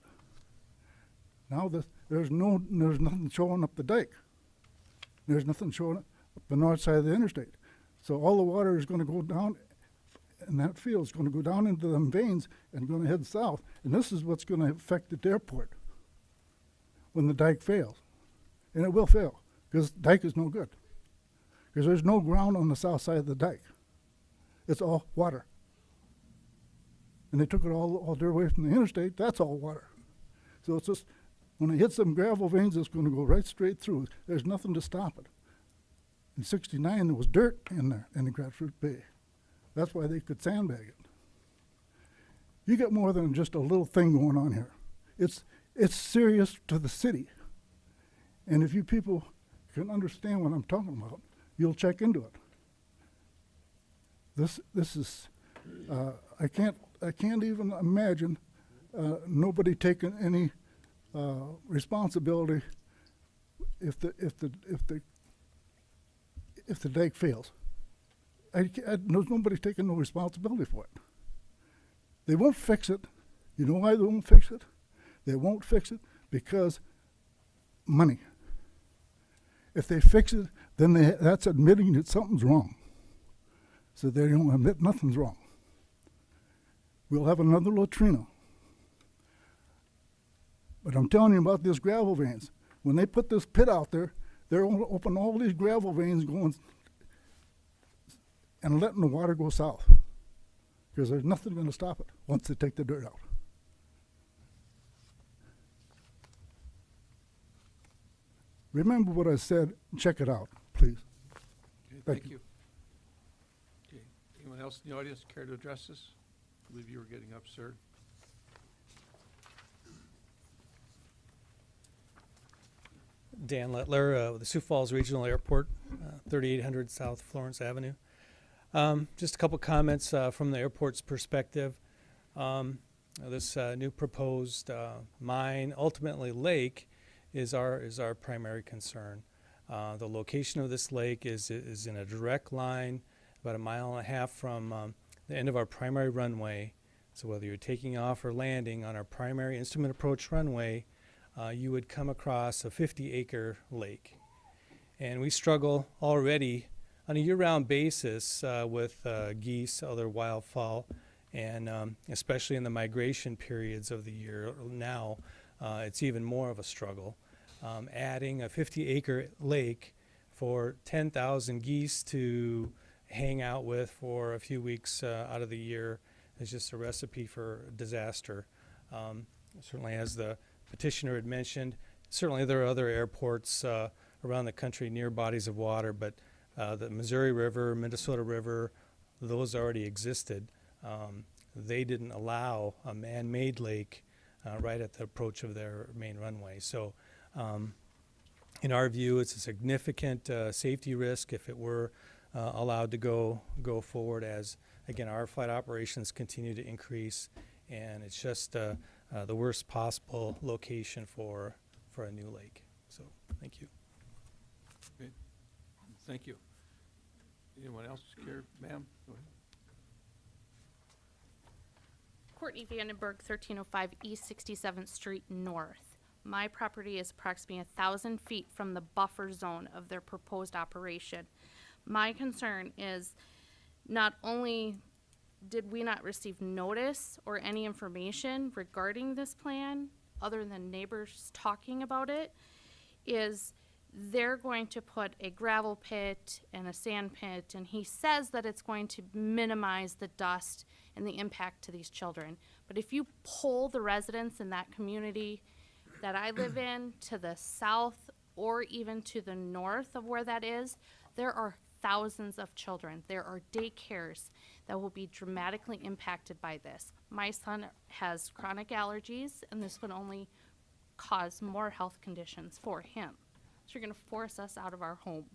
Speaker 13: Now there's nothing showing up the dike. There's nothing showing up. the north side of the interstate. So all the water is gonna go down, and that field's gonna go down into them veins and gonna head south. And this is what's gonna affect the airport when the dike fails. And it will fail, because dike is no good. Because there's no ground on the south side of the dike. It's all water. And they took it all there away from the interstate, that's all water. So it's just, when it hits them gravel veins, it's gonna go right straight through. There's nothing to stop it. In '69, there was dirt in there, in the Grapefruit Bay. That's why they could sandbag it. You got more than just a little thing going on here. It's serious to the city. And if you people can understand what I'm talking about, you'll check into it. This is, I can't even imagine nobody taking any responsibility if the dike fails. There's nobody taking no responsibility for it. They won't fix it. You know why they won't fix it? They won't fix it because money. If they fix it, then that's admitting that something's wrong. So they don't admit nothing's wrong. We'll have another latrina. But I'm telling you about these gravel veins. When they put this pit out there, they're going to open all these gravel veins going and letting the water go south. Because there's nothing going to stop it once they take the dirt out. Remember what I said, check it out, please.
Speaker 1: Okay,
Speaker 13: Thank
Speaker 1: thank you. Okay, anyone else in the audience care to address this? I believe you were getting up, sir.
Speaker 14: Dan Lettler with the Sioux Falls Regional Airport, 3800 South Florence Avenue. Just a couple comments from the airport's perspective. This new proposed mine, ultimately lake, is our primary concern. The location of this lake is in a direct line, about 1.5 miles from the end of our primary runway. So whether you're taking off or landing on our primary instrument approach runway, you would come across a 50-acre lake. And we struggle already on a year-round basis with geese, other wildfowl, and especially in the migration periods of the year now, it's even more of a struggle. Adding a 50-acre lake for 10,000 geese to hang out with for a few weeks out of the year is just a recipe for disaster. Certainly, as the petitioner had mentioned, certainly there are other airports around the country near bodies of water, but the Missouri River, Minnesota River, those already existed. They didn't allow a man-made lake right at the approach of their main runway. So in our view, it's a significant safety risk if it were allowed to go forward, as, again, our flight operations continue to increase, and it's just the worst possible location for a new lake. So thank you.
Speaker 1: Okay. Thank you. Anyone else care? Ma'am, go ahead.
Speaker 15: Courtney Vandenberg, 1305 East 67th Street North. My property is approximately 1,000 feet from the buffer zone of their proposed operation. My concern is not only did we not receive notice or any information regarding this plan, other than neighbors talking about it, is they're going to put a gravel pit and a sand pit, and he says that it's going to minimize the dust and the impact to these children. But if you poll the residents in that community that I live in to the south or even to the north of where that is, there are thousands of children. There are daycares that will be dramatically impacted by this. My son has chronic allergies, and this would only cause more health conditions for him. So you're going to force us out of our home,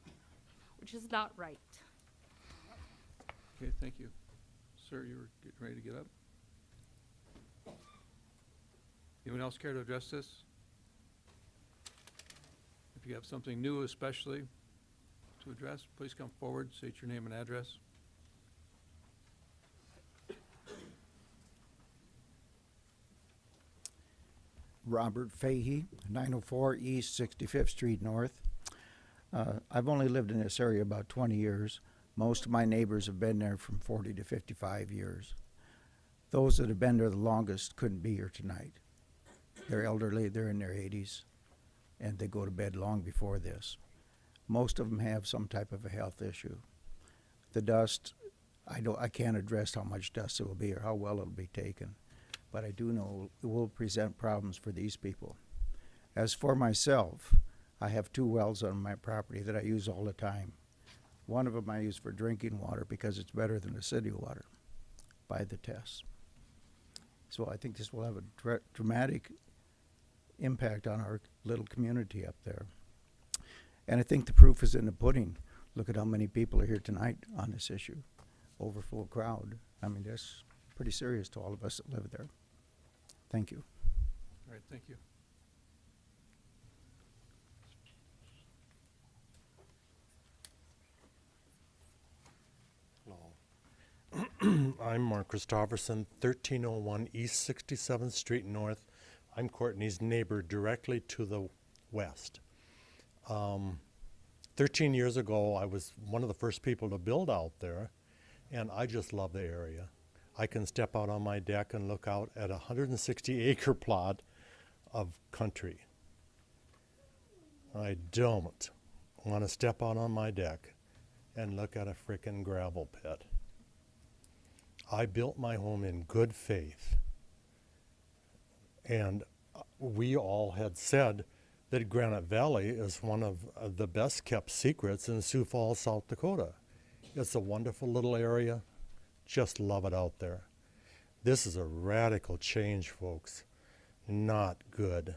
Speaker 15: which is not right.
Speaker 1: Okay, thank you. Sir, you were getting ready to get up? Anyone else care to address this? If you have something new especially to address, please come forward, state your name and address.
Speaker 16: Robert Fahey, 904 East 65th Street North. I've only lived in this area about 20 years. Most of my neighbors have been there from 40 to 55 years. Those that have been there the longest couldn't be here tonight. They're elderly, they're in their 80s, and they go to bed long before this. Most of them have some type of a health issue. The dust, I can't address how much dust it will be or how well it'll be taken, but I do know it will present problems for these people. As for myself, I have 2 wells on my property that I use all the time. One of them I use for drinking water because it's better than the city water by the tests. So I think this will have a dramatic impact on our little community up there. And I think the proof is in the pudding. Look at how many people are here tonight on this issue. Overfull crowd. I mean, that's pretty serious to all of us that live there. Thank you.
Speaker 1: All right, thank you.
Speaker 17: I'm Mark Christofferson, 1301 East 67th Street North. I'm Courtney's neighbor directly to the west. 13 years ago, I was one of the first people to build out there, and I just love the area. I can step out on my deck and look out at a 160-acre plot of country. I don't want to step out on my deck and look at a frickin' gravel pit. I built my home in good faith, and we all had said that Granite Valley is one of the best kept secrets in Sioux Falls, South Dakota. It's a wonderful little area. Just love it out there. This is a radical change, folks. Not good.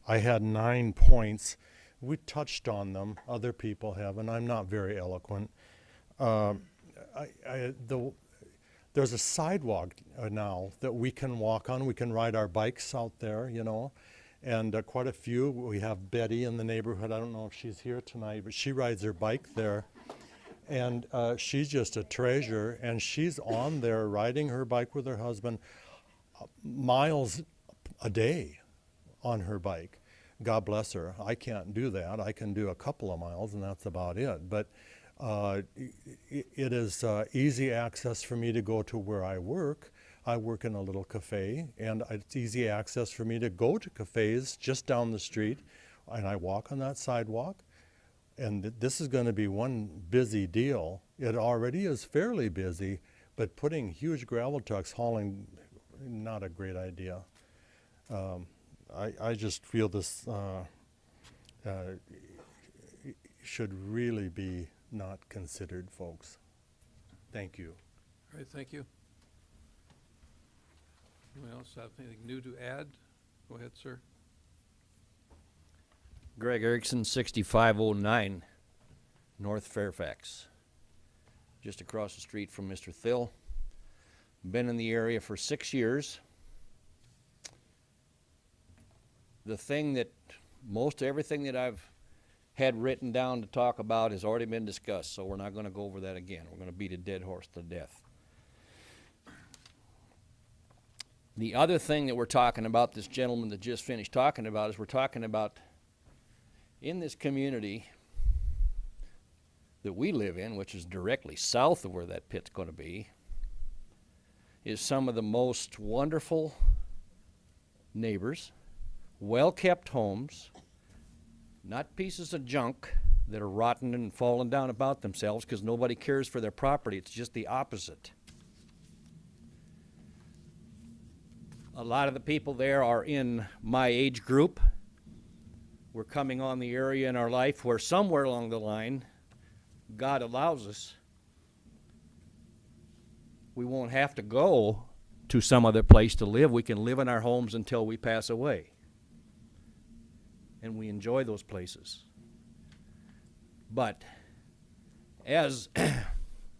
Speaker 17: I had 9 points. We touched on them. Other people have, and I'm not very eloquent. There's a sidewalk now that we can walk on. We can ride our bikes out there, you know, and quite a few. We have Betty in the neighborhood. I don't know if she's here tonight, but she rides her bike there. And she's just a treasure, and she's on there riding her bike with her husband miles a day on her bike. God bless her. I can't do that. I can do a couple of miles, and that's about it. But it is easy access for me to go to where I work. I work in a little cafe, and it's easy access for me to go to cafes just down the street, and I walk on that sidewalk. And this is going to be one busy deal. It already is fairly busy, but putting huge gravel trucks hauling, not a great idea. I just feel this should really be not considered, folks. Thank you.
Speaker 1: All right, thank you. Anyone else have anything new to add? Go ahead, sir.
Speaker 18: Greg Erickson, 6509 North Fairfax. Just across the street from Mr. Thill. Been in the area for 6 years. The thing that, most everything that I've had written down to talk about has already been discussed, so we're not going to go over that again. We're going to beat a dead horse to death. The other thing that we're talking about, this gentleman that just finished talking about, is we're talking about in this community that we live in, which is directly south of where that pit's going to be, is some of the most wonderful neighbors, well-kept homes, not pieces of junk that are rotten and falling down about themselves because nobody cares for their property. It's just the opposite. A lot of the people there are in my age group. We're coming on the area in our life where somewhere along the line, God allows us, we won't have to go to some other place to live. We can live in our homes until we pass away. And we enjoy those places. But as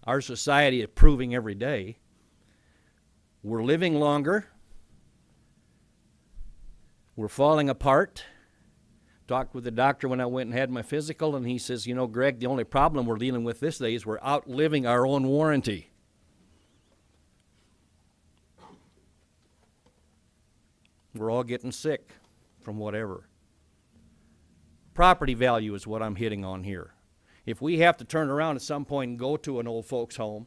Speaker 18: our society is proving every day, we're living longer, we're falling apart. Talked with the doctor when I went and had my physical, and he says, you know, Greg, the only problem we're dealing with this day is we're outliving our own warranty. We're all getting sick from whatever. Property value is what I'm hitting on here. If we have to turn around at some point and go to an old folks home,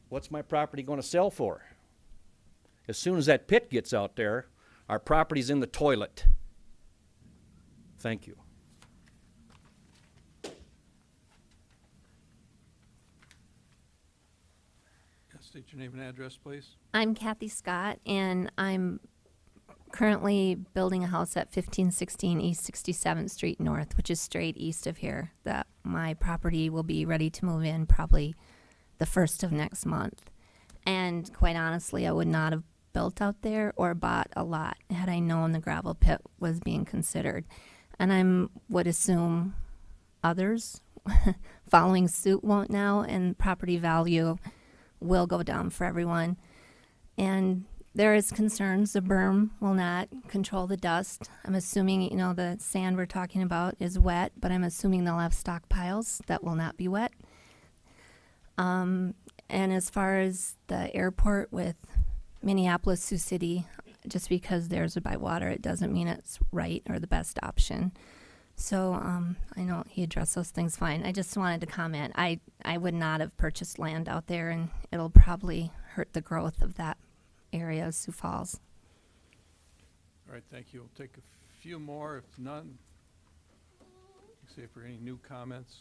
Speaker 18: what's my property going to sell for? As soon as that pit gets out there, our property's in the toilet. Thank you.
Speaker 1: State your name and address, please.
Speaker 19: I'm Kathy Scott, and I'm currently building a house at 1516 East 67th Street North, which is straight east of here. That my property will be ready to move in probably the 1st of next month. And quite honestly, I would not have built out there or bought a lot had I known the gravel pit was being considered. And I would assume others following suit won't now, and property value will go down for everyone. And there is concerns the berm will not control the dust. I'm assuming, you know, the sand we're talking about is wet, but I'm assuming they'll have stockpiles that will not be wet. And as far as the airport with Minneapolis, Sioux City, just because there's a by water, it doesn't mean it's right or the best option. So I know he addressed those things fine. I just wanted to comment. I would not have purchased land out there, and it'll probably hurt the growth of that area of Sioux Falls.
Speaker 1: All right, thank you. We'll take a few more, if none. See if there are any new comments.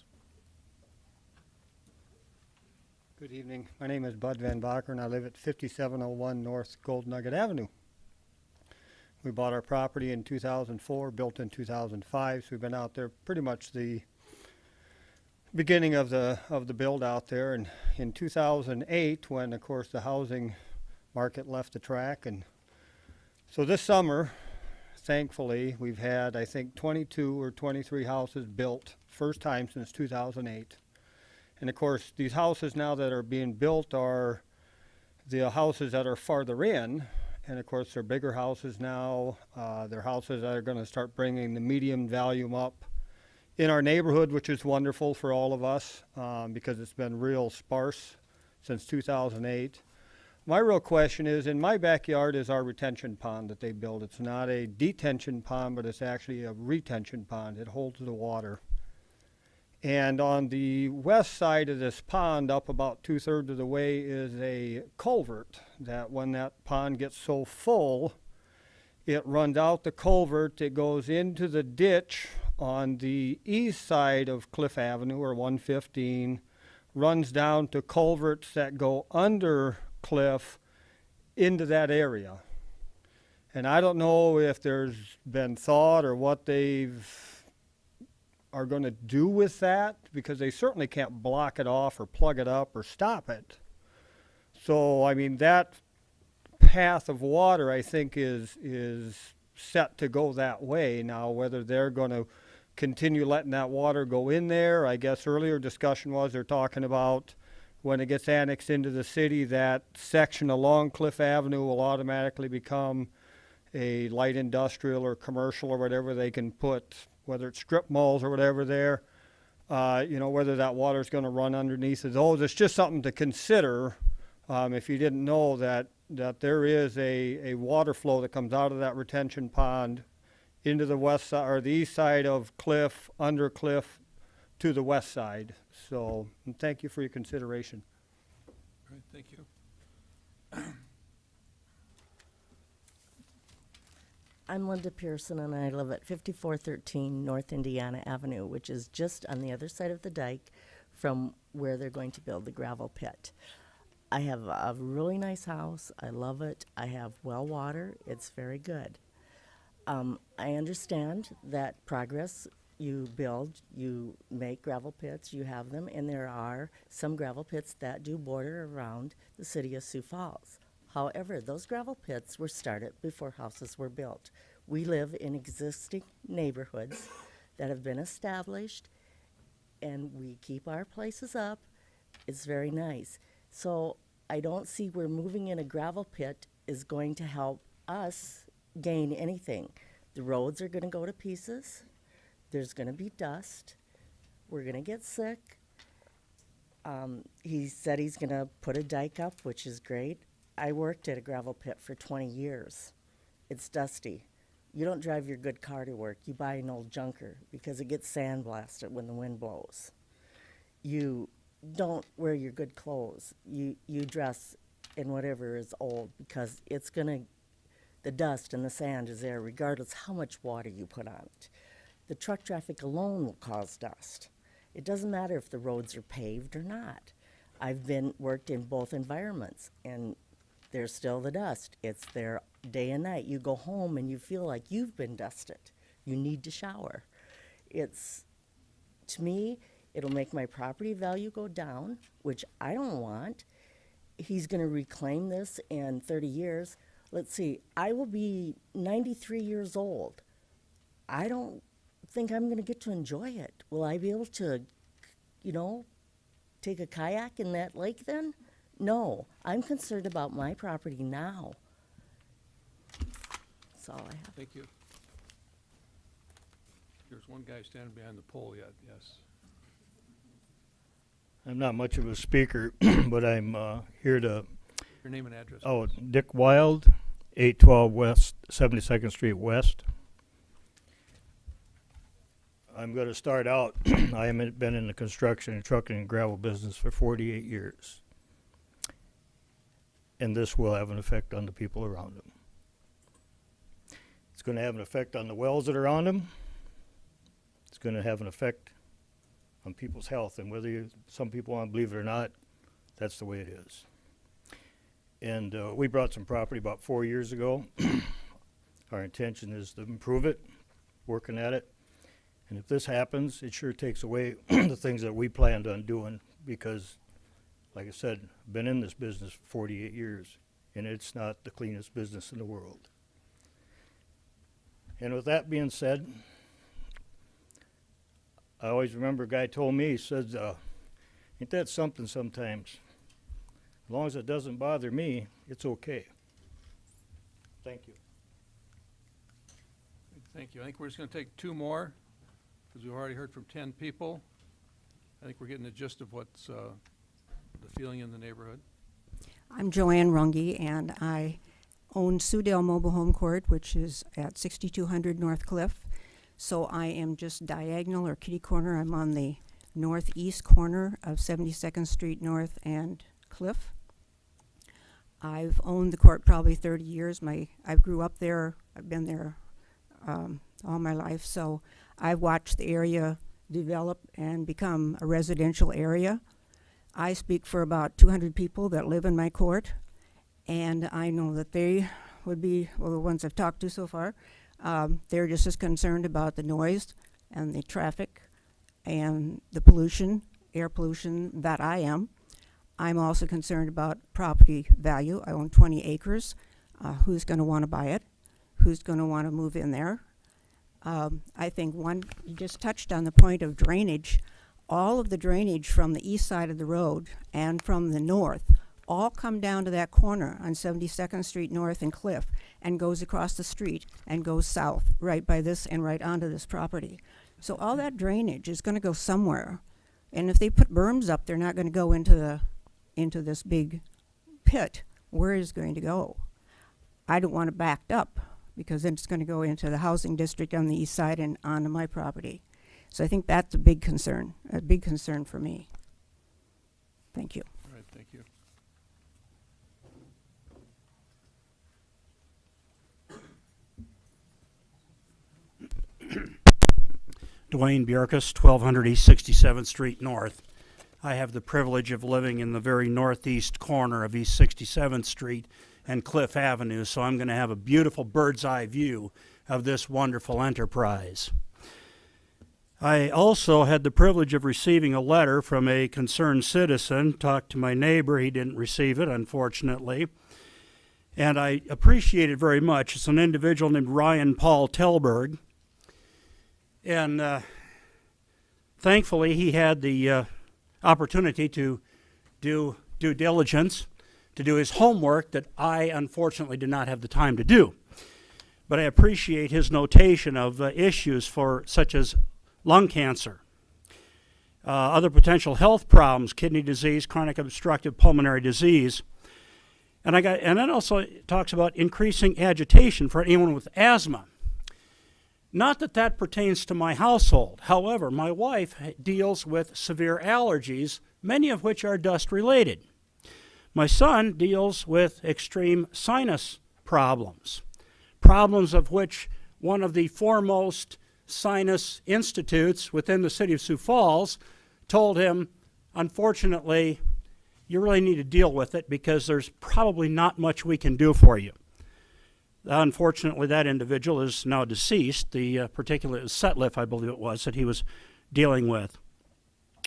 Speaker 20: Good evening. My name is Bud Van Bakker, and I live at 5701 North Gold Nugget Avenue. We bought our property in 2004, built in 2005, so we've been out there pretty much the beginning of the build out there. And in 2008, when of course the housing market left the track, and so this summer, thankfully, we've had I think 22 or 23 houses built, first time since 2008. And of course, these houses now that are being built are the houses that are farther in. And of course, they're bigger houses now. They're houses that are going to start bringing the medium volume up in our neighborhood, which is wonderful for all of us because it's been real sparse since 2008. My real question is, in my backyard is our retention pond that they built. It's not a detention pond, but it's actually a retention pond. It holds the water. And on the west side of this pond, up about 2/3 of the way, is a culvert that when that pond gets so full, it runs out the culvert, it goes into the ditch on the east side of Cliff Avenue, or 115, runs down to culverts that go under Cliff into that area. And I don't know if there's been thought or what they've are going to do with that, because they certainly can't block it off or plug it up or stop it. So, I mean, that path of water, I think, is set to go that way. Now, whether they're going to continue letting that water go in there, I guess earlier discussion was they're talking about when it gets annexed into the city, that section along Cliff Avenue will automatically become a light industrial or commercial or whatever they can put, whether it's strip malls or whatever there, whether that water is going to run underneath of those. It's just something to consider if you didn't know that there is a water flow that comes out of that retention pond into the west side or the east side of Cliff, under Cliff, to the west side. So, and thank you for your consideration.
Speaker 1: All right, thank you.
Speaker 21: I'm Linda Pearson, and I live at 5413 North Indiana Avenue, which is just on the other side of the dike from where they're going to build the gravel pit. I have a really nice house. I love it. I have well water. It's very good. I understand that progress, you build, you make gravel pits, you have them, and there are some gravel pits that do border around the city of Sioux Falls. However, those gravel pits were started before houses were built. We live in existing neighborhoods that have been established, and we keep our places up. It's very nice. So I don't see where moving in a gravel pit is going to help us gain anything. The roads are going to go to pieces. There's going to be dust. We're going to get sick. He said he's going to put a dike up, which is great. I worked at a gravel pit for 20 years. It's dusty. You don't drive your good car to work. You buy an old junker because it gets sandblasted when the wind blows. You don't wear your good clothes. You dress in whatever is old because it's gonna, the dust and the sand is there regardless how much water you put on it. The truck traffic alone will cause dust. It doesn't matter if the roads are paved or not. I've worked in both environments, and there's still the dust. It's there day and night. You go home and you feel like you've been dusted. You need to shower. To me, it'll make my property value go down, which I don't want. He's gonna reclaim this in 30 years. Let's see, I will be 93 years old. I don't think I'm gonna get to enjoy it. Will I be able to, take a kayak in that lake then? No, I'm concerned about my property now. That's all I have.
Speaker 1: Thank you. There's one guy standing behind the pole yet, yes.
Speaker 3: I'm not much of a speaker, but I'm here to...
Speaker 1: Your name and address.
Speaker 3: Oh, Dick Wild, 812 West, 72nd Street West. I'm going to start out. I have been in the construction and trucking and gravel business for 48 years. And this will have an effect on the people around them. It's going to have an effect on the wells that are on them. It's going to have an effect on people's health, and whether some people want to believe it or not, that's the way it is. And we brought some property about 4 years ago. Our intention is to improve it, working at it. And if this happens, it sure takes away the things that we planned on doing because, like I said, I've been in this business for 48 years, and it's not the cleanest business in the world. And with that being said, I always remember a guy told me, he said, ain't that something sometimes? As long as it doesn't bother me, it's okay. Thank you.
Speaker 1: Thank you. I think we're just gonna take two more, because we've already heard from 10 people. I think we're getting the gist of what's the feeling in the neighborhood.
Speaker 22: I'm Joanne Runge, and I own Soudale Mobile Home Court, which is at 6200 North Cliff. So I am just diagonal or kitty corner. I'm on the northeast corner of 72nd Street North and Cliff. I've owned the court probably 30 years. I grew up there. I've been there all my life. So I've watched the area develop and become a residential area. I speak for about 200 people that live in my court, and I know that they would be, well, the ones I've talked to so far, they're just as concerned about the noise and the traffic and the pollution, air pollution, that I am. I'm also concerned about property value. I own 20 acres. Who's going to want to buy it? Who's going to want to move in there? I think you just touched on the point of drainage. All of the drainage from the east side of the road and from the north all come down to that corner on 72nd Street North and Cliff and goes across the street and goes south right by this and right onto this property. So all that drainage is going to go somewhere. And if they put berms up, they're not going to go into this big pit. Where is it going to go? I don't want it backed up because then it's going to go into the housing district on the east side and onto my property. So I think that's a big concern for me. Thank you.
Speaker 1: All right, thank you.
Speaker 23: Dwayne Bjerkus, 1200 East 67th Street North. I have the privilege of living in the very northeast corner of East 67th Street and Cliff Avenue, so I'm going to have a beautiful bird's eye view of this wonderful enterprise. I also had the privilege of receiving a letter from a concerned citizen. Talked to my neighbor. He didn't receive it, unfortunately. And I appreciate it very much. It's an individual named Ryan Paul Telberg. And thankfully, he had the opportunity to do due diligence, to do his homework that I unfortunately did not have the time to do. But I appreciate his notation of issues such as lung cancer, other potential health problems, kidney disease, chronic obstructive pulmonary disease. And then also talks about increasing agitation for anyone with asthma. Not that that pertains to my household. However, my wife deals with severe allergies, many of which are dust related. My son deals with extreme sinus problems, problems of which one of the foremost sinus institutes within the city of Sioux Falls told him, unfortunately, you really need to deal with it because there's probably not much we can do for you. Unfortunately, that individual is now deceased, the particular Setliff, I believe it was, that he was dealing with.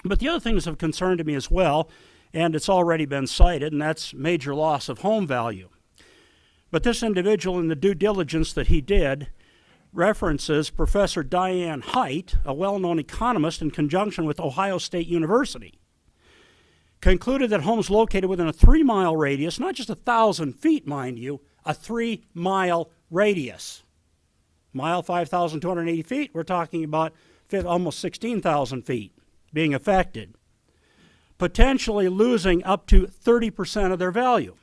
Speaker 23: But the other things of concern to me as well, and it's already been cited, and that's major loss of home value. But this individual, in the due diligence that he did, references Professor Diane Height, a well-known economist in conjunction with Ohio State University, concluded that homes located within a 3-mile radius, not just 1,000 feet, mind you, a 3-mile radius. Mile, 5,280 feet, we're talking about almost 16,000 feet being affected, potentially losing up to 30% of their value.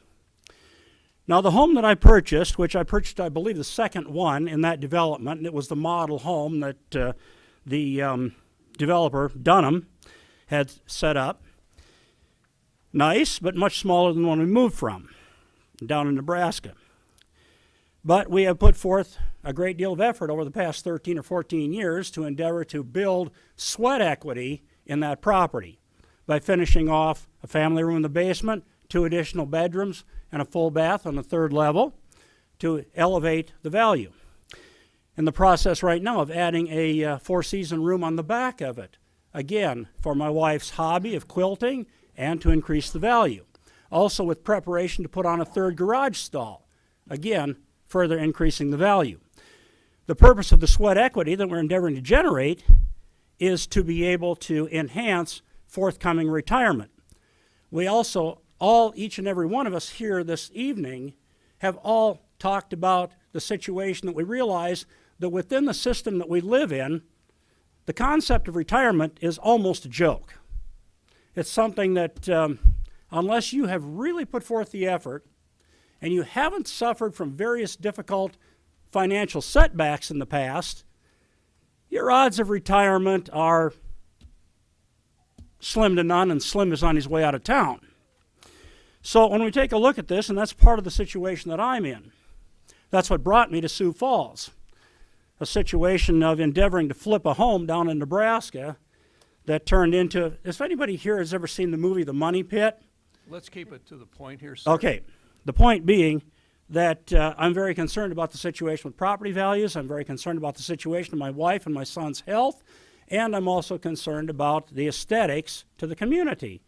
Speaker 23: Now, the home that I purchased, which I purchased, I believe, the second one in that development, and it was the model home that the developer, Dunham, had set up. Nice, but much smaller than the one we moved from, down in Nebraska. But we have put forth a great deal of effort over the past 13 or 14 years to endeavor to build sweat equity in that property by finishing off a family room in the basement, 2 additional bedrooms, and a full bath on the 3rd level to elevate the value. In the process right now of adding a 4-season room on the back of it, again, for my wife's hobby of quilting and to increase the value. Also with preparation to put on a 3rd garage stall, again, further increasing the value. The purpose of the sweat equity that we're endeavoring to generate is to be able to enhance forthcoming retirement. We also, each and every one of us here this evening, have all talked about the situation that we realize that within the system that we live in, the concept of retirement is almost a joke. It's something that unless you have really put forth the effort and you haven't suffered from various difficult financial setbacks in the past, your odds of retirement are slim to none, and Slim is on his way out of town. So when we take a look at this, and that's part of the situation that I'm in, that's what brought me to Sioux Falls, a situation of endeavoring to flip a home down in Nebraska that turned into, if anybody here has ever seen the movie The Money Pit?
Speaker 1: Let's keep it to the point here, sir.
Speaker 23: Okay. The point being that I'm very concerned about the situation with property values. I'm very concerned about the situation of my wife and my son's health. And I'm also concerned about the aesthetics to the community.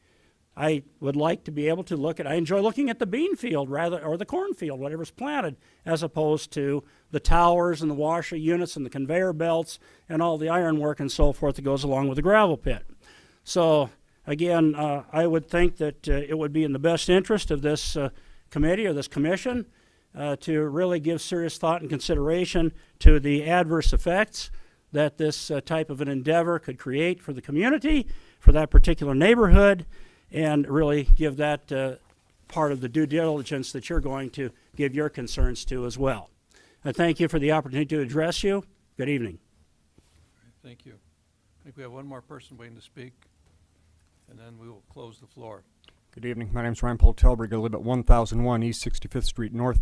Speaker 23: I would like to be able to I enjoy looking at the bean field or the cornfield, whatever's planted, as opposed to the towers and the washer units and the conveyor belts and all the ironwork and so forth that goes along with the gravel pit. So again, I would think that it would be in the best interest of this committee or this commission to really give serious thought and consideration to the adverse effects that this type of an endeavor could create for the community, for that particular neighborhood, and really give that part of the due diligence that you're going to give your concerns to as well. I thank you for the opportunity to address you. Good evening.
Speaker 1: Thank you. I think we have one more person waiting to speak, and then we will close the floor.
Speaker 6: Good evening. My name is Ryan Paul Telberg. I live at 1001 East 65th Street North.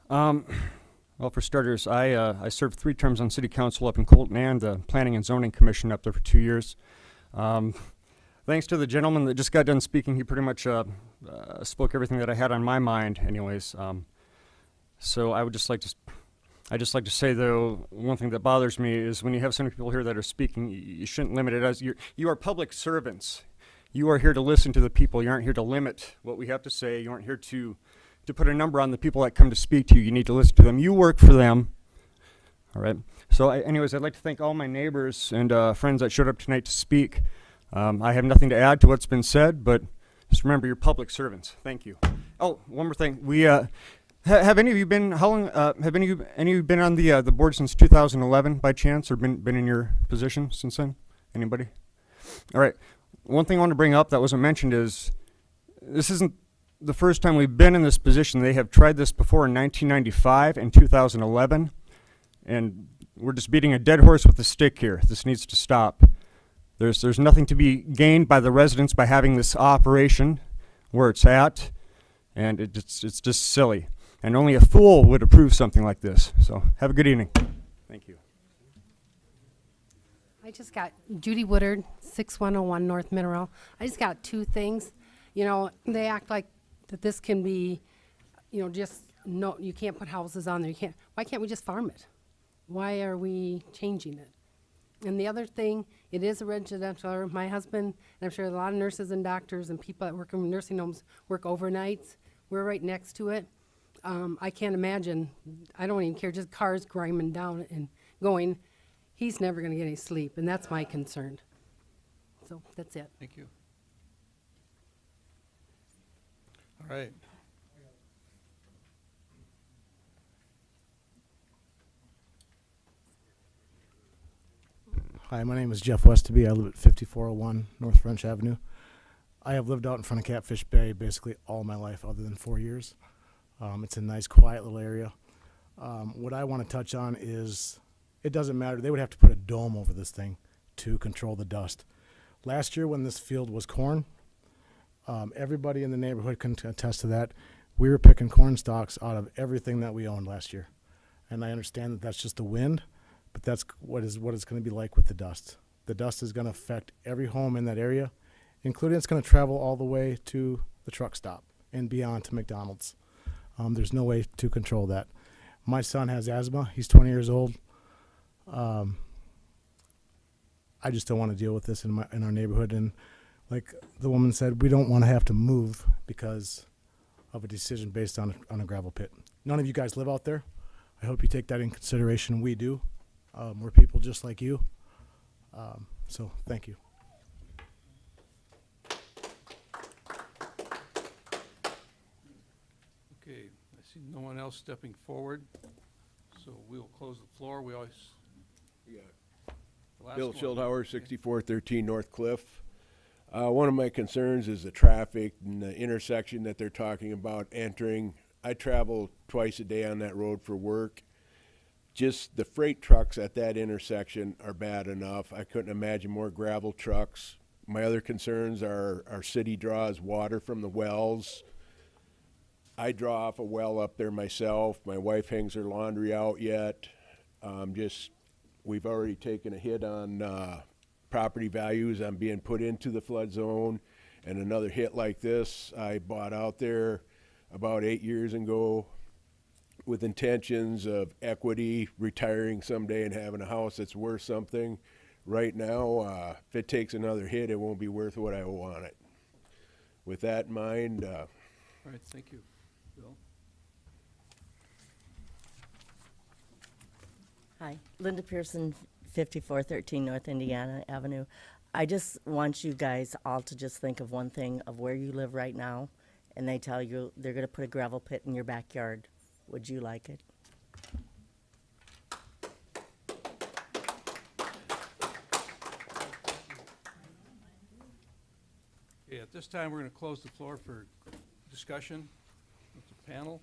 Speaker 6: Well, for starters, I served 3 terms on City Council up in Colton and the Planning and Zoning Commission up there for 2 years. Thanks to the gentleman that just got done speaking, he pretty much spoke everything that I had on my mind anyways. So I would just like to say, though, one thing that bothers me is when you have so many people here that are speaking, you shouldn't limit it as you are public servants. You are here to listen to the people. You aren't here to limit what we have to say. You aren't here to put a number on the people that come to speak to you. You need to listen to them. You work for them. All right. So anyways, I'd like to thank all my neighbors and friends that showed up tonight to speak. I have nothing to add to what's been said, but just remember, you're public servants. Thank you. Oh, one more thing. We have any of you been? How long? Have any of you been on the board since 2011 by chance, or been in your position since then? Anybody? All right. One thing I want to bring up that wasn't mentioned is this isn't the first time we've been in this position. They have tried this before in 1995 and 2011, and we're just beating a dead horse with a stick here. This needs to stop. There's nothing to be gained by the residents by having this operation where it's at, and it's just silly. And only a fool would approve something like this. So have a good evening. Thank you.
Speaker 8: I just got Judy Woodard, 6101 North Mineral. I just got two things. You know, they act like that this can be, you know, just no, you can't put houses on there. You can't. Why can't we just farm it? Why are we changing it? And the other thing, it is a residential area. My husband, and I'm sure a lot of nurses and doctors and people that work in nursing homes work overnights. We're right next to it. I can't imagine, I don't even care, just cars grinding down and going. He's never going to get any sleep, and that's my concern. So that's it.
Speaker 1: Thank you. All right.
Speaker 9: Hi, my name is Jeff Westaby. I live at 5401 North French Avenue. I have lived out in front of Catfish Bay basically all my life other than 4 years. It's a nice, quiet little area. What I want to touch on is it doesn't matter. They would have to put a dome over this thing to control the dust. Last year when this field was corn, everybody in the neighborhood can attest to that. We were picking corn stalks out of everything that we owned last year. And I understand that that's just the wind, but that's what it's going to be like with the dust. The dust is going to affect every home in that area, including it's going to travel all the way to the truck stop and beyond to McDonald's. There's no way to control that. My son has asthma. He's 20 years old. I just don't want to deal with this in our neighborhood. And like the woman said, we don't want to have to move because of a decision based on a gravel pit. None of you guys live out there. I hope you take that in consideration. We do. We're people just like you. So thank you.
Speaker 1: Okay, I see no one else stepping forward, so we'll close the floor. We always. The last
Speaker 10: Bill
Speaker 1: one.
Speaker 10: Schildhauer, 6413 North Cliff. One of my concerns is the traffic and the intersection that they're talking about entering. I travel twice a day on that road for work. Just the freight trucks at that intersection are bad enough. I couldn't imagine more gravel trucks. My other concerns are our city draws water from the wells. I draw off a well up there myself. My wife hangs her laundry out yet. We've already taken a hit on property values on being put into the flood zone, and another hit like this. I bought out there about 8 years ago with intentions of equity, retiring someday and having a house that's worth something. Right now, if it takes another hit, it won't be worth what I want it. With that in mind,
Speaker 1: All right, thank you. Bill?
Speaker 21: Hi, Linda Pearson, 5413 North Indiana Avenue. I just want you guys all to just think of one thing of where you live right now, and they tell you they're going to put a gravel pit in your backyard. Would you like it?
Speaker 1: Okay, at this time, we're going to close the floor for discussion with the panel.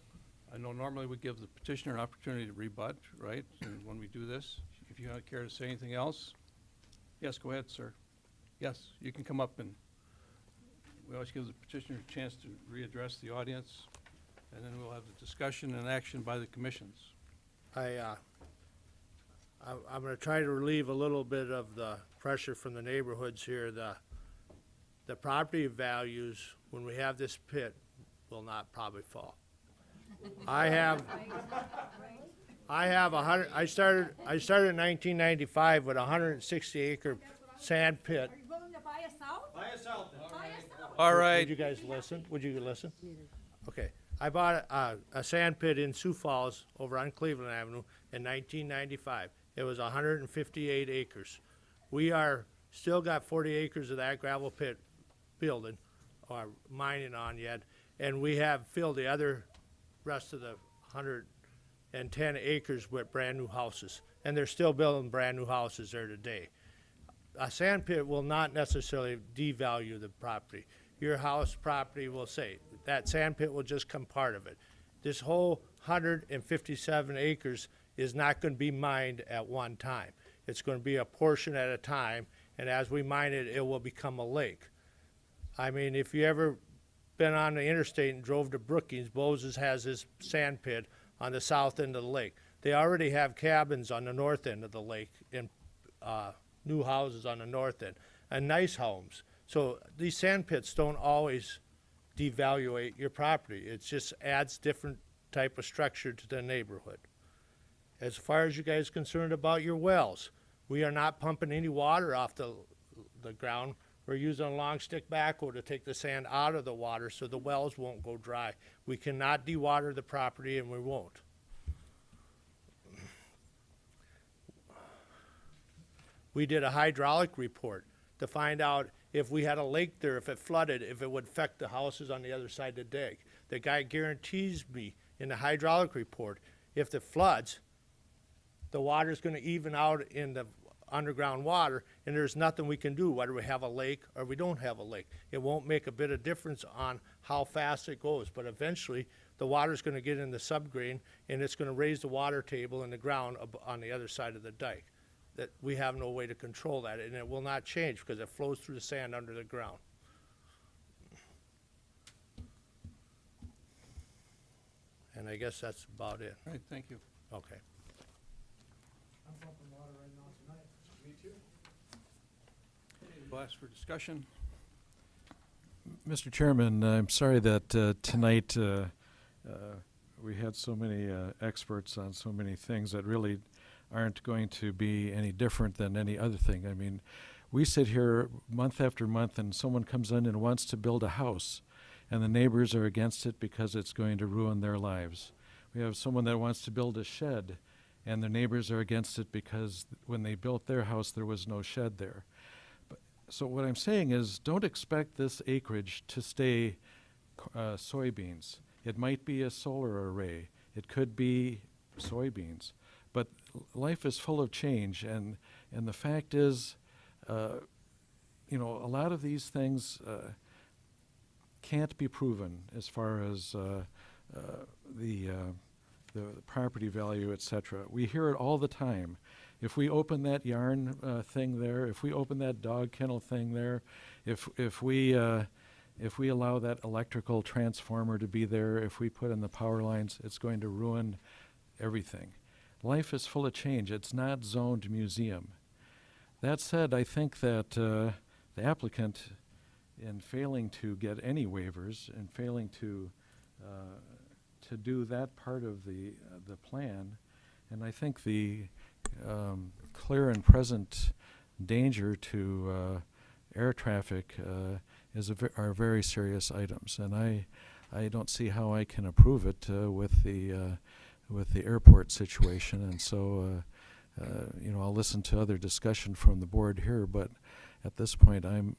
Speaker 1: I know normally we give the petitioner an opportunity to rebut, right, and when we do this. If you don't care to say anything else. Yes, go ahead, sir. Yes, you can come up, and we always give the petitioner a chance to readdress the audience, and then we'll have the discussion and action by the commissions.
Speaker 24: I'm going to try to relieve a little bit of the pressure from the neighborhoods here. The property values, when we have this pit, will not probably fall. I started in 1995 with a 160-acre sand pit.
Speaker 8: Are you willing to buy us out?
Speaker 24: Buy us out.
Speaker 1: All right.
Speaker 24: Would you guys listen? Would you listen? Okay. I bought a sand pit in Sioux Falls over on Cleveland Avenue in 1995. It was 158 acres. We are still got 40 acres of that gravel pit building or mining on yet, and we have filled the other rest of the 110 acres with brand new houses, and they're still building brand new houses there today. A sand pit will not necessarily devalue the property. Your house property will say that sand pit will just come part of it. This whole 157 acres is not going to be mined at one time. It's going to be a portion at a time, and as we mine it, it will become a lake. I mean, if you ever been on the interstate and drove to Brookings, Bose's has his sand pit on the south end of the lake. They already have cabins on the north end of the lake and new houses on the north end and nice homes. So these sand pits don't always devaluate your property. It just adds different type of structure to the neighborhood. As far as you guys are concerned about your wells, we are not pumping any water off the ground. We're using a long stick backhoe to take the sand out of the water so the wells won't go dry. We cannot dewater the property, and we won't. We did a hydraulic report to find out if we had a lake there, if it flooded, if it would affect the houses on the other side of the dig. The guy guarantees me in the hydraulic report, if it floods, the water's going to even out in the underground water, and there's nothing we can do, whether we have a lake or we don't have a lake. It won't make a bit of difference on how fast it goes, but eventually the water's going to get in the subgrade, and it's going to raise the water table in the ground on the other side of the dike. That we have no way to control that, and it will not change because it flows through the sand under the ground. And I guess that's about it.
Speaker 1: All right, thank you.
Speaker 24: Okay.
Speaker 13: I'm pumping water right now tonight. Me too.
Speaker 1: We'll ask for discussion.
Speaker 2: Mr. Chairman, I'm sorry that tonight we had so many experts on so many things that really aren't going to be any different than any other thing. I mean, we sit here month after month and someone comes in and wants to build a house, and the neighbors are against it because it's going to ruin their lives. We have someone that wants to build a shed, and the neighbors are against it because when they built their house, there was no shed there. So what I'm saying is, don't expect this acreage to stay soybeans. It might be a solar array. It could be soybeans. But life is full of change, and the fact is, you know, a lot of these things can't be proven as far as the property value, etc. We hear it all the time. If we open that yarn thing there, if we open that dog kennel thing there, if we allow that electrical transformer to be there, if we put in the power lines, it's going to ruin everything. Life is full of change. It's not zoned museum. That said, I think that the applicant, in failing to get any waivers and failing to do that part of the plan, and I think the clear and present danger to air traffic are very serious items, and I don't see how I can approve it with the airport situation, and so you know, I'll listen to other discussion from the board here, but at this point I'm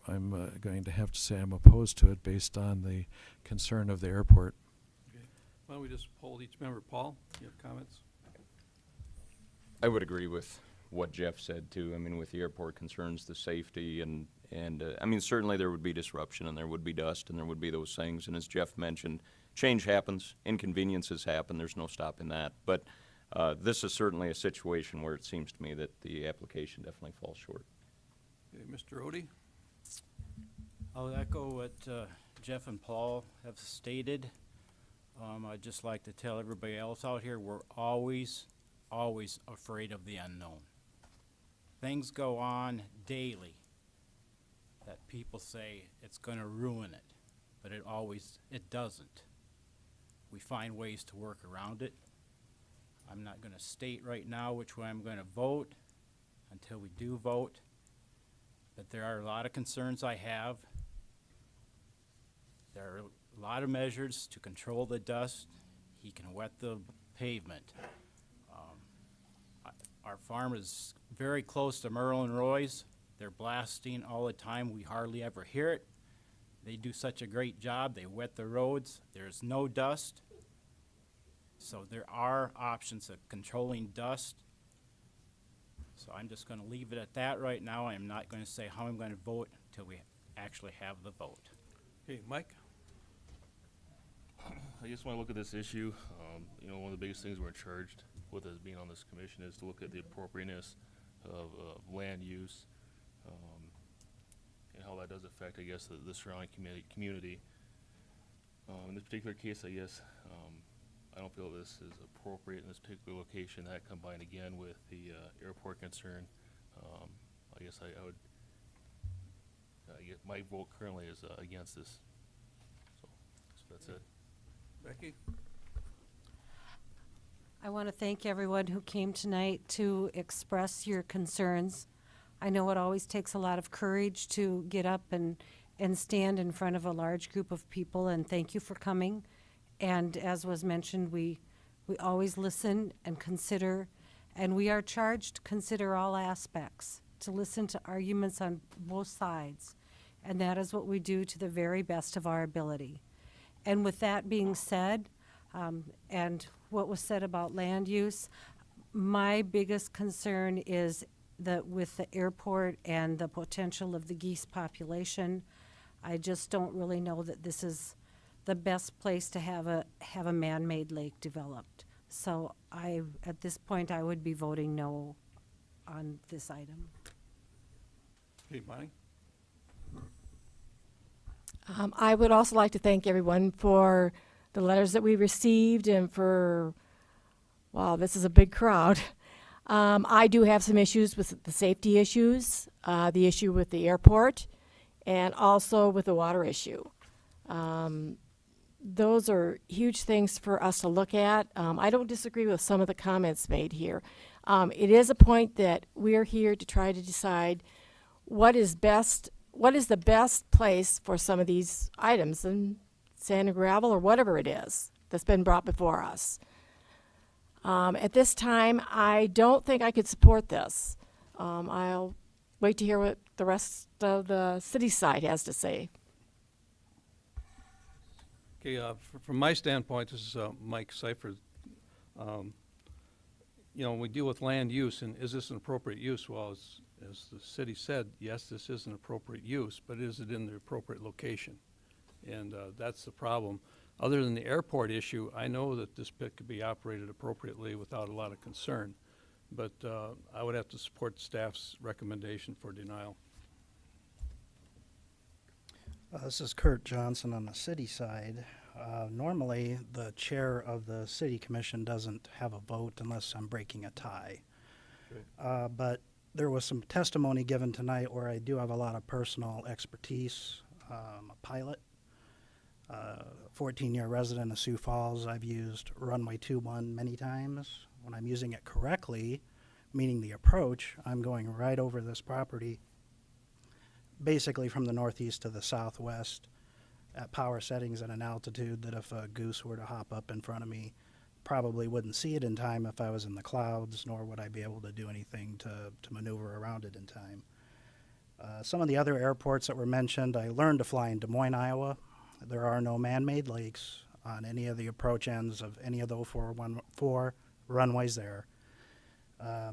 Speaker 2: going to have to say I'm opposed to it based on the concern of the airport.
Speaker 1: Okay. Why don't we just poll each member? Paul, you have comments?
Speaker 4: I would agree with what Jeff said too. I mean, with the airport concerns, the safety, and I mean, certainly there would be disruption and there would be dust and there would be those things, and as Jeff mentioned, change happens, inconveniences happen, there's no stopping that. But this is certainly a situation where it seems to me that the application definitely falls short.
Speaker 1: Okay, Mr. Odie?
Speaker 7: I'll echo what Jeff and Paul have stated. I'd just like to tell everybody else out here, we're always afraid of the unknown. Things go on daily that people say it's going to ruin it, but it doesn't. We find ways to work around it. I'm not going to state right now which way I'm going to vote until we do vote, but there are a lot of concerns I have. There are a lot of measures to control the dust. He can wet the pavement. Our farm is very close to Merle and Roy's. They're blasting all the time. We hardly ever hear it. They do such a great job. They wet the roads. There's no dust. So there are options of controlling dust. So I'm just going to leave it at that right now. I'm not going to say how I'm going to vote until we actually have the vote.
Speaker 1: Okay, Mike?
Speaker 12: I just want to look at this issue. You know, one of the biggest things we're charged
Speaker 5: with us being on this commission is to look at the appropriateness of land use, and how that does affect, I guess, the surrounding community. In this particular case, I guess, I don't feel this is appropriate in this particular location. That combined again with the airport concern, I guess I would, my vote currently is against this. So that's it.
Speaker 1: Becky?
Speaker 11: I want to thank everyone who came tonight to express your concerns. I know it always takes a lot of courage to get up and stand in front of a large group of people, and thank you for coming. And as was mentioned, we always listen and consider, and we are charged to consider all aspects, to listen to arguments on both sides. And that is what we do to the very best of our ability. And with that being said, and what was said about land use, my biggest concern is that with the airport and the potential of the geese population, I just don't really know that this is the best place to have a man-made lake developed. So at this point, I would be voting no on this item.
Speaker 1: Hey, Bonnie?
Speaker 12: I would also like to thank everyone for the letters that we received and for, wow, this is a big crowd. I do have some issues with the safety issues, the issue with the airport, and also with the water issue. Those are huge things for us to look at. I don't disagree with some of the comments made here. It is a point that we're here to try to decide what is the best place for some of these items, and sand and gravel or whatever it is that's been brought before us. At this time, I don't think I could support this. I'll wait to hear what the rest of the city side has to say.
Speaker 1: Okay, from my standpoint, this is Mike Seifert. You know, we deal with land use, and is this an appropriate use? Well, as the city said, yes, this is an appropriate use, but is it in the appropriate location? And that's the problem. Other than the airport issue, I know that this pit could be operated appropriately without a lot of concern, but I would have to support staff's recommendation for denial.
Speaker 14: This is Kurt Johnson on the city side. Normally, the chair of the city commission doesn't have a vote unless I'm breaking a tie. But there was some testimony given tonight where I do have a lot of personal expertise. I'm a pilot, 14-year resident of Sioux Falls. I've used runway 21 many times. When I'm using it correctly, meaning the approach, I'm going right over this property, basically from the northeast to the southwest at power settings at an altitude that if a goose were to hop up in front of me, probably wouldn't see it in time if I was in the clouds, nor would I be able to do anything to maneuver around it in time. Some of the other airports that were mentioned, I learned to fly in Des Moines, Iowa. There are no man-made lakes on any of the approach ends of any of the 4 runways there.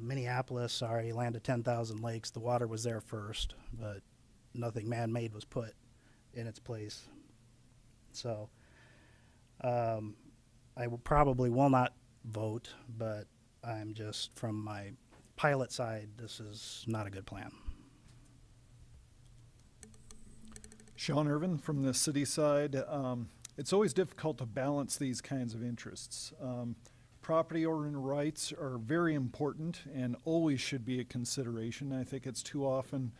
Speaker 14: Minneapolis, sorry, land of 10,000 lakes. The water was there first, but nothing man-made was put in its place. So I probably will not vote, but I'm just, from my pilot side, this is not a good plan.
Speaker 25: Sean Irvin from the city side. It's always difficult to balance these kinds of interests. Property owner rights are very important and always should be a consideration. I think it's too often,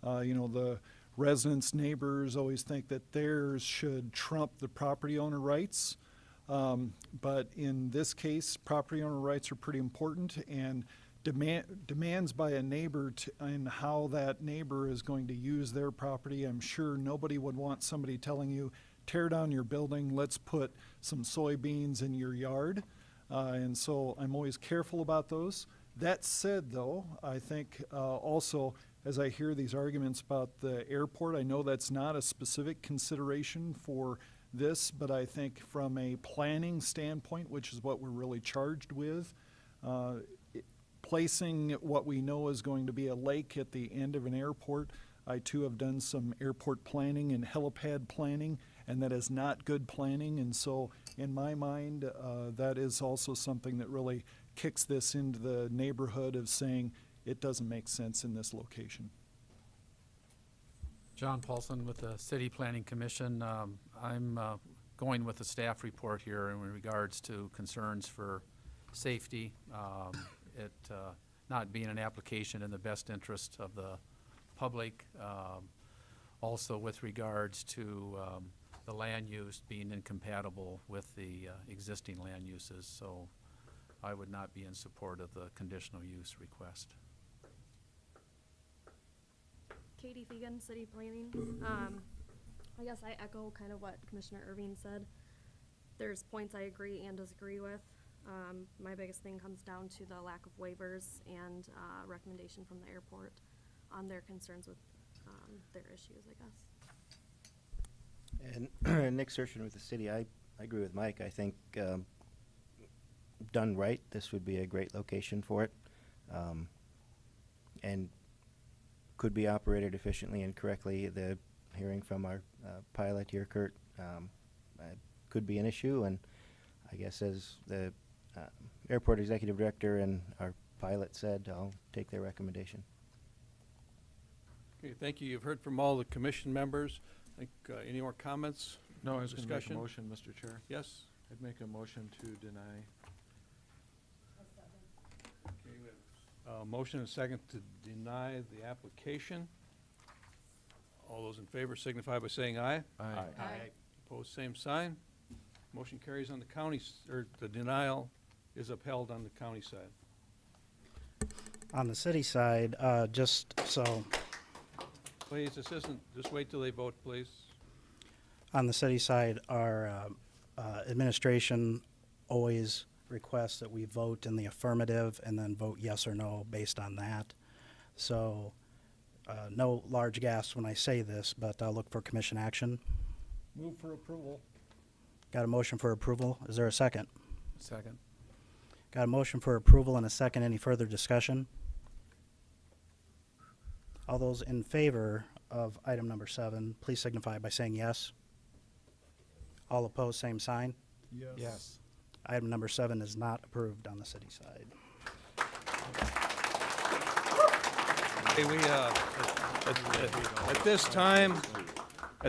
Speaker 25: the residents, neighbors always think that theirs should trump the property owner rights. But in this case, property owner rights are pretty important, and demands by a neighbor and how that neighbor is going to use their property. I'm sure nobody would want somebody telling you, tear down your building, let's put some soybeans in your yard. And so I'm always careful about those. That said, though, I think also, as I hear these arguments about the airport, I know that's not a specific consideration for this, but I think from a planning standpoint, which is what we're really charged with, placing what we know is going to be a lake at the end of an airport. I too have done some airport planning and helipad planning, and that is not good planning. And so in my mind, that is also something that really kicks this into the neighborhood of saying it doesn't make sense in this location.
Speaker 15: John Paulson with the City Planning Commission. I'm going with the staff report here in regards to concerns for safety, it not being an application in the best interest of the public. Also with regards to the land use being incompatible with the existing land uses. So I would not be in support of the conditional use request.
Speaker 16: Katie Fegan, City Planning. I guess I echo kind of what Commissioner Irving said. There's points I agree and disagree with. My biggest thing comes down to the lack of waivers and recommendation from the airport on their concerns with their issues, I guess.
Speaker 17: And Nick Sershin with the city, I agree with Mike. I think done right, this would be a great location for it, and could be operated efficiently and correctly. The hearing from our pilot here, Kurt, could be an issue, and I guess as the airport executive director and our pilot said, I'll take their recommendation.
Speaker 1: Okay, thank you. You've heard from all the commission members. I think, any more comments?
Speaker 2: No, I was going to make a
Speaker 1: Discussion?
Speaker 2: motion, Mr. Chair.
Speaker 1: Yes?
Speaker 2: I'd make a motion to deny.
Speaker 1: Okay, we have a motion and a second to deny the application. All those in favor signify by saying aye.
Speaker 2: Aye.
Speaker 1: Aye. Opposed, same sign. Motion carries on the county, or the denial is upheld on the county side.
Speaker 14: On the city side, just so,
Speaker 1: Please, assistant, just wait till they vote, please.
Speaker 14: on the city side, our administration always requests that we vote in the affirmative and then vote yes or no based on that. So, no large gasps when I say this, but I'll look for commission action.
Speaker 25: Move for approval.
Speaker 14: Got a motion for approval. Is there a second?
Speaker 15: Second.
Speaker 14: Got a motion for approval and a second. Any further discussion? All those in favor of item number 7, please signify by saying yes. All opposed, same sign.
Speaker 25: Yes.
Speaker 14: Yes. Item number 7 is not approved on the city side.
Speaker 1: Okay, we, at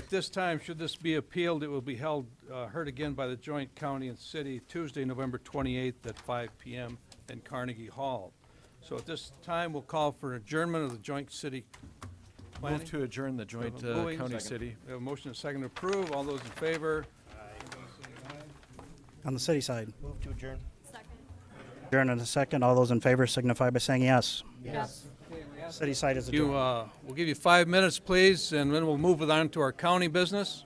Speaker 1: this time, should this be appealed, it will be heard again by the joint county and city Tuesday, November 28th at 5 p.m. in Carnegie Hall. So at this time, we'll call for adjournment of the joint city planning.
Speaker 2: Move to adjourn the joint
Speaker 1: Moving.
Speaker 2: county
Speaker 1: Second.
Speaker 2: city.
Speaker 1: We have a motion and a second to approve. All those in favor?
Speaker 14: On the city side.
Speaker 17: Move to adjourn.
Speaker 14: Adjourn in a second. All those in favor signify by saying yes.
Speaker 17: Yes.
Speaker 14: City side is
Speaker 1: You,
Speaker 14: adjourned.
Speaker 1: we'll give you 5 minutes, please, and then we'll move on to our county business.